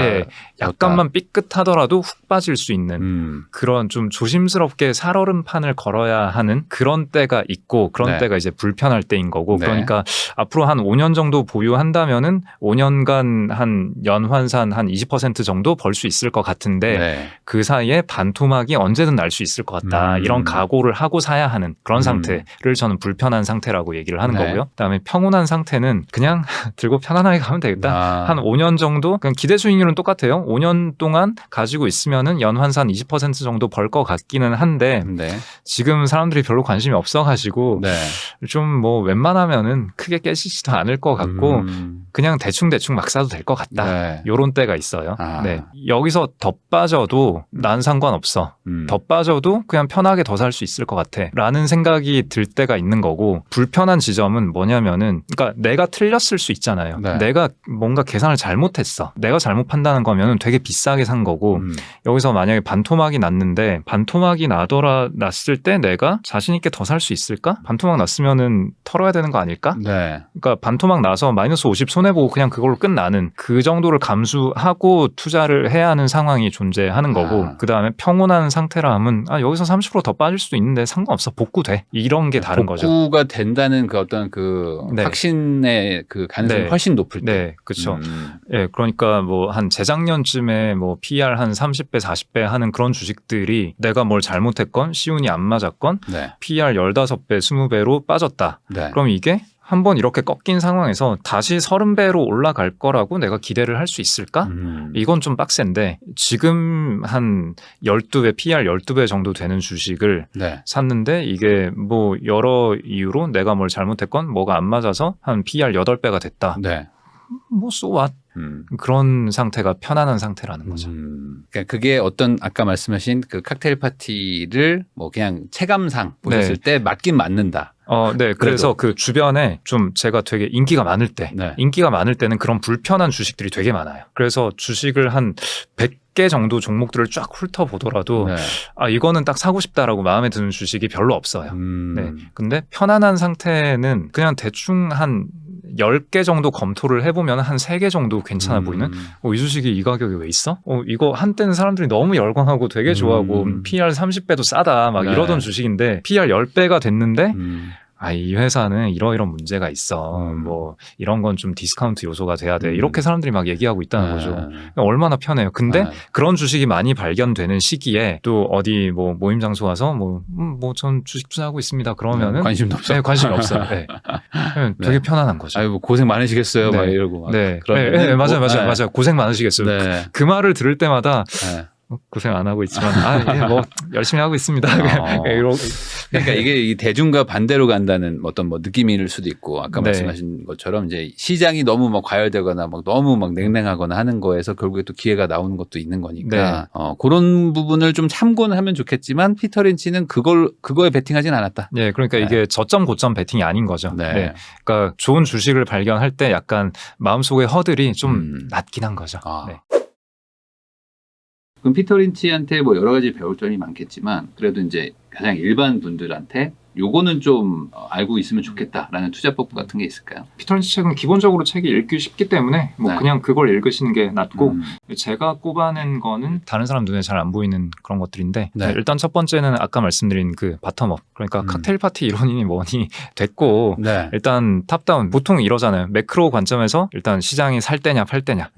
약간만 삐끗하더라도 훅 빠질 수 있는 그런 좀 조심스럽게 살얼음판을 걸어야 하는 그런 때가 있고 그런 때가 이제 불편할 때인 거고 그러니까 앞으로 한 5년 정도 보유한다면은 5년간 한 연환산 한 20% 정도 벌 수 있을 것 같은데 그 사이에 반토막이 언제든 날 수 있을 것 같다. 이런 각오를 하고 사야 하는 그런 상태를 저는 불편한 상태라고 얘기를 하는 거고요. 그다음에 평온한 상태는 그냥 들고 편안하게 가면 되겠다. 한 5년 정도 그냥 기대 수익률은 똑같아요. 5년 동안 가지고 있으면은 연환산 20% 정도 벌 것 같기는 한데 지금 사람들이 별로 관심이 없어가지고 좀 뭐 웬만하면 크게 깨지지도 않을 것 같고 그냥 대충 막 사도 될 것 같다. 요런 때가 있어요. 여기서 더 빠져도 난 상관없어. 더 빠져도 그냥 편하게 더 살 수 있을 것 같아. 라는 생각이 들 때가 있는 거고 불편한 지점은 뭐냐면은 그러니까 내가 틀렸을 수 있잖아요. 내가 뭔가 계산을 잘못했어. 내가 잘못 판단한 거면은 되게 비싸게 산 거고 여기서 만약에 반토막이 났는데 반토막이 나더라 났을 때 내가 자신 있게 더 살 수 있을까? 반토막 났으면은 털어야 되는 거 아닐까? 네. 그러니까 반토막 나서 마이너스 50 손해보고 그냥 그걸로 끝나는 그 정도를 감수하고 투자를 해야 하는 상황이 존재하는 거고 그 다음에 평온한 상태라 하면 여기서 30% 더 빠질 수도 있는데 상관없어. 복구돼. 이런 게 다른 거죠. 복구가 된다는 그 어떤 그 네. 확신의 그 가능성이 네. 훨씬 높을 때. 네, 그렇죠. 예, 그러니까 뭐 한 재작년쯤에 뭐 PER 한 30배, 40배 하는 그런 주식들이 내가 뭘 잘못했건 시운이 안 맞았건 네. PER 15배, 20배로 빠졌다. 네. 그럼 이게 한번 이렇게 꺾인 상황에서 다시 30배로 올라갈 거라고 내가 기대를 할 수 있을까? 이건 좀 빡센데 지금 한 12배, PER 12배 정도 되는 주식을 네. 샀는데 이게 뭐 여러 이유로 내가 뭘 잘못했건 뭐가 안 맞아서 한 PER 8배가 됐다. 네. 뭐 so what? 그런 상태가 편안한 상태라는 거죠. 그러니까 그게 어떤 아까 말씀하신 그 칵테일 파티를 뭐 그냥 체감상 보셨을 때 맞긴 맞는다. 네. 그래서 그 주변에 좀 제가 되게 인기가 많을 때, 인기가 많을 때는 그런 불편한 주식들이 되게 많아요. 그래서 주식을 한 100개 정도 종목들을 쫙 훑어보더라도 이거는 딱 사고 싶다라고 마음에 드는 주식이 별로 없어요. 네. 근데 편안한 상태는 그냥 대충 한 10개 정도 검토를 해보면 한 3개 정도 괜찮아 보이는 이 주식이 이 가격에 왜 있어? 이거 한때는 사람들이 너무 열광하고 되게 좋아하고 PER 30배도 싸다 막 이러던 주식인데 PER 10배가 됐는데 이 회사는 이러이런 문제가 있어. 뭐 이런 건 좀 디스카운트 요소가 돼야 돼. 이렇게 사람들이 막 얘기하고 있다는 거죠. 그러니까 얼마나 편해요. 근데 그런 주식이 많이 발견되는 시기에 또 어디 뭐 모임 장소 가서 뭐 전 주식 투자하고 있습니다. 그러면은 관심도 없어. 네, 관심이 없어요. 네. 되게 편안한 거죠. 뭐 고생 많으시겠어요. 막 이러고 막. 네. 맞아요. 고생 많으시겠어요. 그 말을 들을 때마다 고생 안 하고 있지만 뭐 열심히 하고 있습니다. 그러니까 이게 이 대중과 반대로 간다는 어떤 뭐 느낌일 수도 있고 아까 말씀하신 것처럼 이제 시장이 너무 막 과열되거나 막 너무 막 냉랭하거나 하는 거에서 결국에 또 기회가 나오는 것도 있는 거니까 그런 부분을 좀 참고는 하면 좋겠지만 피터 린치는 그거에 베팅하진 않았다. 네, 그러니까 이게 저점 고점 베팅이 아닌 거죠. 네. 그러니까 좋은 주식을 발견할 때 약간 마음속의 허들이 좀 낮긴 한 거죠. 네. 그럼 피터 린치한테 뭐 여러 가지 배울 점이 많겠지만 그래도 이제 가장 일반 분들한테 요거는 좀 알고 있으면 좋겠다라는 투자법 같은 게 있을까요? 피터 린치 책은 기본적으로 책이 읽기 쉽기 때문에 뭐 그냥 그걸 읽으시는 게 낫고 제가 꼽아낸 거는 다른 사람 눈에 잘 안 보이는 그런 것들인데 일단 첫 번째는 아까 말씀드린 그 바텀업 그러니까 칵테일 파티 이론이니 뭐니 됐고 일단 탑다운 보통 이러잖아요. 매크로 관점에서 일단 시장이 살 때냐 팔 때냐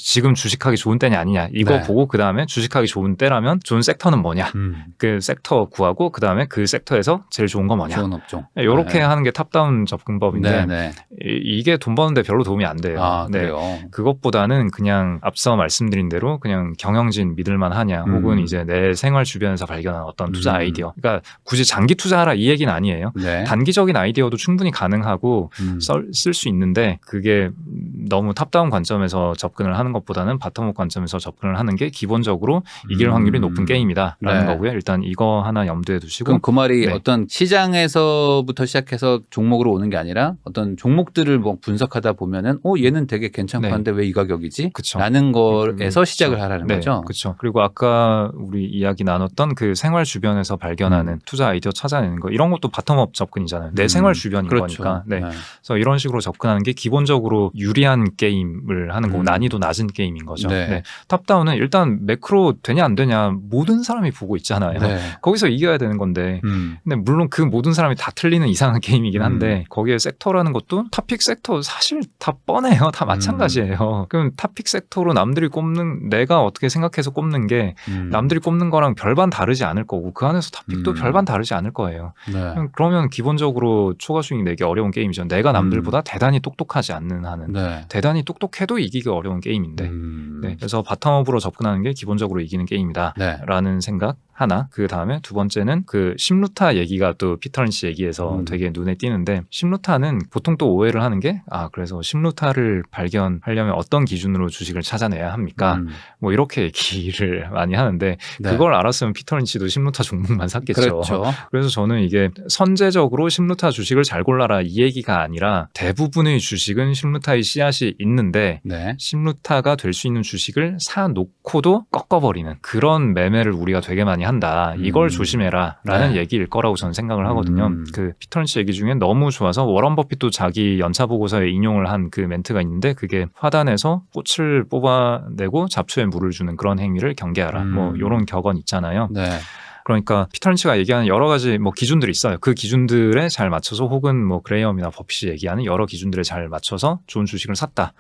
지금 주식하기 좋은 때냐 아니냐 이거 보고 그 다음에 주식하기 좋은 때라면 좋은 섹터는 뭐냐 그 섹터 구하고 그 다음에 그 섹터에서 제일 좋은 거 뭐냐. 좋은 업종. 이렇게 하는 게 탑다운 접근법인데 이게 돈 버는데 별로 도움이 안 돼요. 그래요. 그것보다는 그냥 앞서 말씀드린 대로 그냥 경영진 믿을만 하냐 혹은 이제 내 생활 주변에서 발견한 어떤 투자 아이디어. 그러니까 굳이 장기 투자하라 이 얘기는 아니에요. 단기적인 아이디어도 충분히 가능하고 쓸 수 있는데 그게 너무 탑다운 관점에서 접근을 하는 것보다는 바텀업 관점에서 접근을 하는 게 기본적으로 이길 확률이 높은 게임이다라는 거고요. 일단 이거 하나 염두에 두시고. 그럼 그 말이 어떤 시장에서부터 시작해서 종목으로 오는 게 아니라 어떤 종목들을 뭐 분석하다 보면은 얘는 되게 괜찮고 한데 왜 이 가격이지? 라는 거에서 시작을 하라는 거죠. 그렇죠. 그리고 아까 우리 이야기 나눴던 그 생활 주변에서 발견하는 투자 아이디어 찾아내는 거 이런 것도 바텀업 접근이잖아요. 내 생활 주변인 거니까. 그래서 이런 식으로 접근하는 게 기본적으로 유리한 게임을 하는 거고 난이도 낮은 게임인 거죠. 탑다운은 일단 매크로 되냐 안 되냐 모든 사람이 보고 있잖아요. 거기서 이겨야 되는 건데 근데 물론 그 모든 사람이 다 틀리는 이상한 게임이긴 한데 거기에 섹터라는 것도 탑픽 섹터 사실 다 뻔해요. 다 마찬가지예요. 그럼 탑픽 섹터로 남들이 꼽는 내가 어떻게 생각해서 꼽는 게 남들이 꼽는 거랑 별반 다르지 않을 거고 그 안에서 탑픽도 별반 다르지 않을 거예요. 그러면 기본적으로 초과 수익 내기 어려운 게임이죠. 내가 남들보다 대단히 똑똑하지 않는 한은 대단히 똑똑해도 이기기 어려운 게임인데 그래서 바텀업으로 접근하는 게 기본적으로 이기는 게임이다 라는 생각 하나. 그 다음에 두 번째는 그 심루타 얘기가 또 피터 린치 얘기에서 되게 눈에 띄는데 심루타는 보통 또 오해를 하는 게 그래서 심루타를 발견하려면 어떤 기준으로 주식을 찾아내야 합니까? 뭐 이렇게 얘기를 많이 하는데 그걸 알았으면 피터 린치도 심루타 종목만 샀겠죠. 그렇죠. 그래서 저는 이게 선제적으로 심루타 주식을 잘 골라라 이 얘기가 아니라 대부분의 주식은 심루타의 씨앗이 있는데 심루타가 될 수 있는 주식을 사놓고도 꺾어버리는 그런 매매를 우리가 되게 많이 얘기한다. 이걸 조심해라라는 얘기일 거라고 저는 생각을 하거든요. 그 피터 린치 얘기 중에 너무 좋아서 워런 버핏도 자기 연차 보고서에 인용을 한 그 멘트가 있는데 그게 화단에서 꽃을 뽑아내고 잡초에 물을 주는 그런 행위를 경계하라. 뭐 이런 격언 있잖아요. 네. 그러니까 피터 린치가 얘기하는 여러 가지 뭐 기준들이 있어요. 그 기준들에 잘 맞춰서 혹은 뭐 그레이엄이나 버핏이 얘기하는 여러 기준들에 잘 맞춰서 좋은 주식을 샀다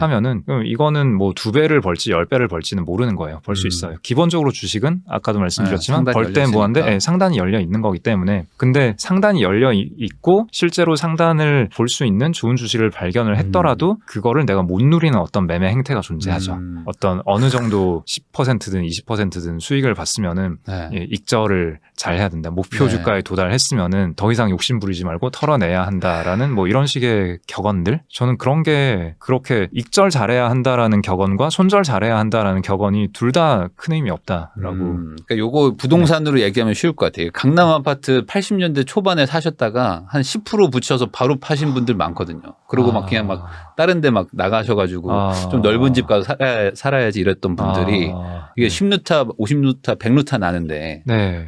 하면은 이거는 뭐 2배를 벌지 10배를 벌지는 모르는 거예요. 벌 수 있어요. 기본적으로 주식은 아까도 말씀드렸지만 벌 때 뭐한데 상단이 열려 있는 거기 때문에 근데 상단이 열려 있고 실제로 상단을 볼 수 있는 좋은 주식을 발견을 했더라도 그거를 내가 못 누리는 어떤 매매 행태가 존재하죠. 어떤 어느 정도 10%든 20%든 수익을 봤으면은 익절을 잘 해야 된다. 목표 주가에 도달했으면은 더 이상 욕심 부리지 말고 털어내야 한다라는 뭐 이런 식의 격언들. 저는 그런 게 그렇게 익절 잘해야 한다라는 격언과 손절 잘해야 한다라는 격언이 둘 다 큰 의미 없다라고. 그러니까 요거 부동산으로 얘기하면 쉬울 것 같아요. 강남 아파트 80년대 초반에 사셨다가 한 10% 붙여서 바로 파신 분들 많거든요. 그리고 막 그냥 막 다른 데 막 나가셔가지고 좀 넓은 집 가서 살아야지 이랬던 분들이 이게 10루타, 50루타, 100루타 나는데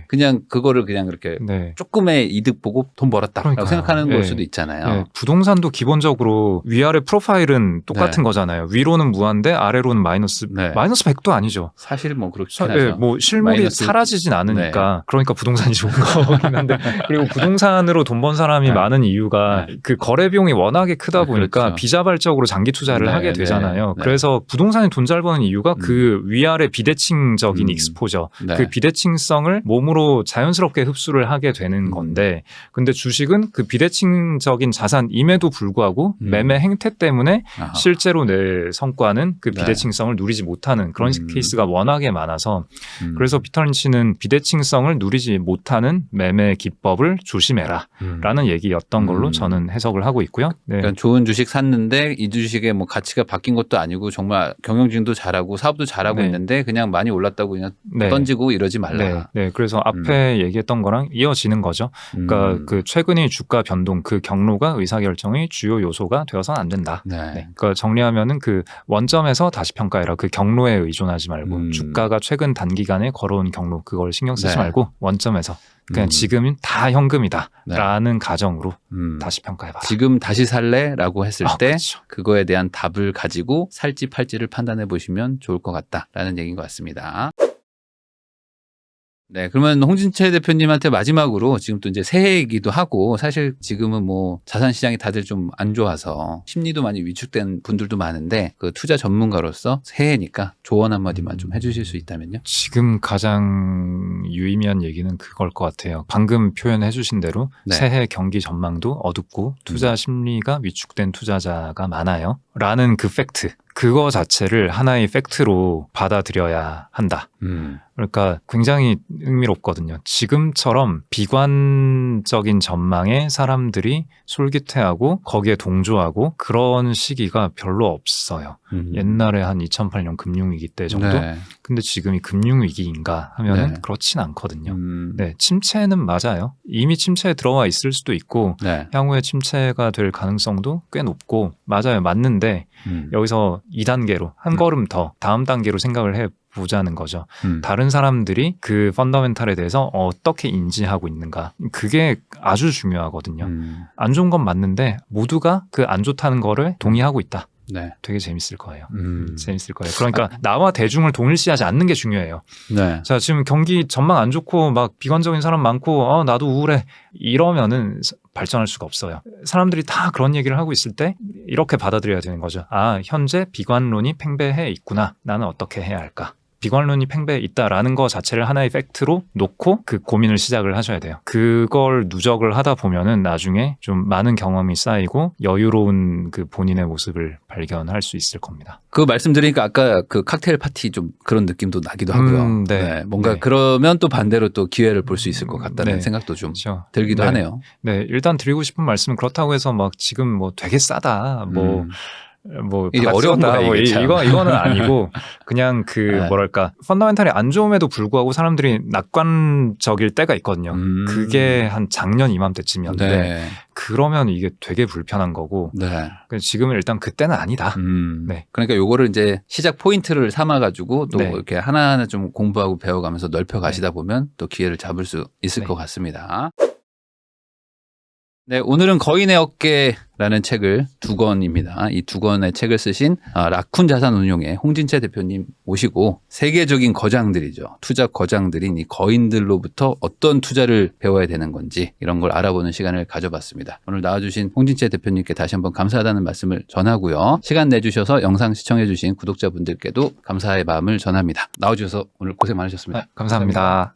그냥 그거를 그냥 이렇게 조금의 이득 보고 돈 벌었다라고 생각하는 걸 수도 있잖아요. 부동산도 기본적으로 위아래 프로파일은 똑같은 거잖아요. 위로는 무한대 아래로는 마이너스 100도 아니죠. 사실 뭐 그렇긴 하죠. 뭐 실물이 사라지진 않으니까 그러니까 부동산이 좋은 거긴 한데 그리고 부동산으로 돈 번 사람이 많은 이유가 그 거래 비용이 워낙에 크다 보니까 그렇죠. 비자발적으로 장기 투자를 하게 되잖아요. 그래서 부동산이 돈 잘 버는 이유가 그 위아래 비대칭적인 익스포저 그 비대칭성을 몸으로 자연스럽게 흡수를 하게 되는 건데 근데 주식은 그 비대칭적인 자산임에도 불구하고 매매 행태 때문에 실제로 내 성과는 그 비대칭성을 누리지 못하는 그런 케이스가 워낙에 많아서 그래서 피터 린치는 비대칭성을 누리지 못하는 매매 기법을 조심해라 라는 얘기였던 걸로 저는 해석을 하고 있고요. 그러니까 좋은 주식 샀는데 이 주식의 뭐 가치가 바뀐 것도 아니고 정말 경영진도 잘하고 사업도 잘하고 있는데 그냥 많이 올랐다고 그냥 던지고 이러지 말라. 그래서 앞에 얘기했던 거랑 이어지는 거죠. 그러니까 그 최근의 주가 변동 그 경로가 의사결정의 주요 요소가 되어서는 안 된다. 그러니까 정리하면은 그 원점에서 다시 평가해라. 그 경로에 의존하지 말고 주가가 최근 단기간에 걸어온 경로 그걸 신경 쓰지 말고 원점에서 그냥 지금은 다 현금이다라는 가정으로 다시 평가해봐라. 지금 다시 살래라고 했을 때 그렇죠. 그거에 대한 답을 가지고 살지 팔지를 판단해 보시면 좋을 것 같다라는 얘기인 것 같습니다. 네, 그러면 홍진채 대표님한테 마지막으로 지금 또 이제 새해이기도 하고 사실 지금은 뭐 자산 시장이 다들 좀 안 좋아서 심리도 많이 위축된 분들도 많은데 그 투자 전문가로서 새해니까 조언 한마디만 좀 해주실 수 있다면요. 지금 가장 유의미한 얘기는 그걸 것 같아요. 방금 표현해 주신 대로 새해 경기 전망도 어둡고 투자 심리가 위축된 투자자가 많아요. 라는 그 팩트. 그거 자체를 하나의 팩트로 받아들여야 한다. 그러니까 굉장히 흥미롭거든요. 지금처럼 비관적인 전망에 사람들이 솔깃해하고 거기에 동조하고 그런 시기가 별로 없어요. 옛날에 한 2008년 금융위기 때 정도? 근데 지금이 금융위기인가 하면은 그렇진 않거든요. 침체는 맞아요. 이미 침체에 들어와 있을 수도 있고 향후에 침체가 될 가능성도 꽤 높고 맞아요. 맞는데 여기서 2단계로 한 걸음 더 다음 단계로 생각을 해보자는 거죠. 다른 사람들이 그 펀더멘탈에 대해서 어떻게 인지하고 있는가. 그게 아주 중요하거든요. 안 좋은 건 맞는데 모두가 그 안 좋다는 거를 동의하고 있다. 되게 재밌을 거예요. 재밌을 거예요. 그러니까 나와 대중을 동일시하지 않는 게 중요해요. 자, 지금 경기 전망 안 좋고 막 비관적인 사람 많고 나도 우울해 이러면은 발전할 수가 없어요. 사람들이 다 그런 얘기를 하고 있을 때 이렇게 받아들여야 되는 거죠. 현재 비관론이 팽배해 있구나. 나는 어떻게 해야 할까? 비관론이 팽배해 있다라는 거 자체를 하나의 팩트로 놓고 그 고민을 시작을 하셔야 돼요. 그걸 누적을 하다 보면은 나중에 좀 많은 경험이 쌓이고 여유로운 그 본인의 모습을 발견할 수 있을 겁니다. 그 말씀드리니까 아까 그 칵테일 파티 좀 그런 느낌도 나기도 하고요. 뭔가 그러면 또 반대로 또 기회를 볼 수 있을 것 같다는 생각도 좀 들기도 하네요. 일단 드리고 싶은 말씀은 그렇다고 해서 막 지금 뭐 되게 싸다 뭐 뭐 이게 어려운 거야 뭐 이게 참. 이거는 아니고 그냥 그 네. 뭐랄까 펀더멘탈이 안 좋음에도 불구하고 사람들이 낙관적일 때가 있거든요. 그게 한 작년 이맘때쯤이었는데 네. 그러면 이게 되게 불편한 거고 네. 지금은 일단 그때는 아니다. 네. 그러니까 요거를 이제 시작 포인트를 삼아가지고 또 네. 이렇게 하나하나 좀 공부하고 배워가면서 넓혀 가시다 보면 또 기회를 잡을 수 있을 것 같습니다. 네, 오늘은 거인의 어깨라는 책을 2권입니다. 이 2권의 책을 쓰신 라쿤 자산운용의 홍진채 대표님 모시고 세계적인 거장들이죠. 투자 거장들인 이 거인들로부터 어떤 투자를 배워야 되는 건지 이런 걸 알아보는 시간을 가져봤습니다. 오늘 나와주신 홍진채 대표님께 다시 한번 감사하다는 말씀을 전하고요. 시간 내주셔서 영상 시청해주신 구독자분들께도 감사의 마음을 전합니다. 나와주셔서 오늘 고생 많으셨습니다. 감사합니다.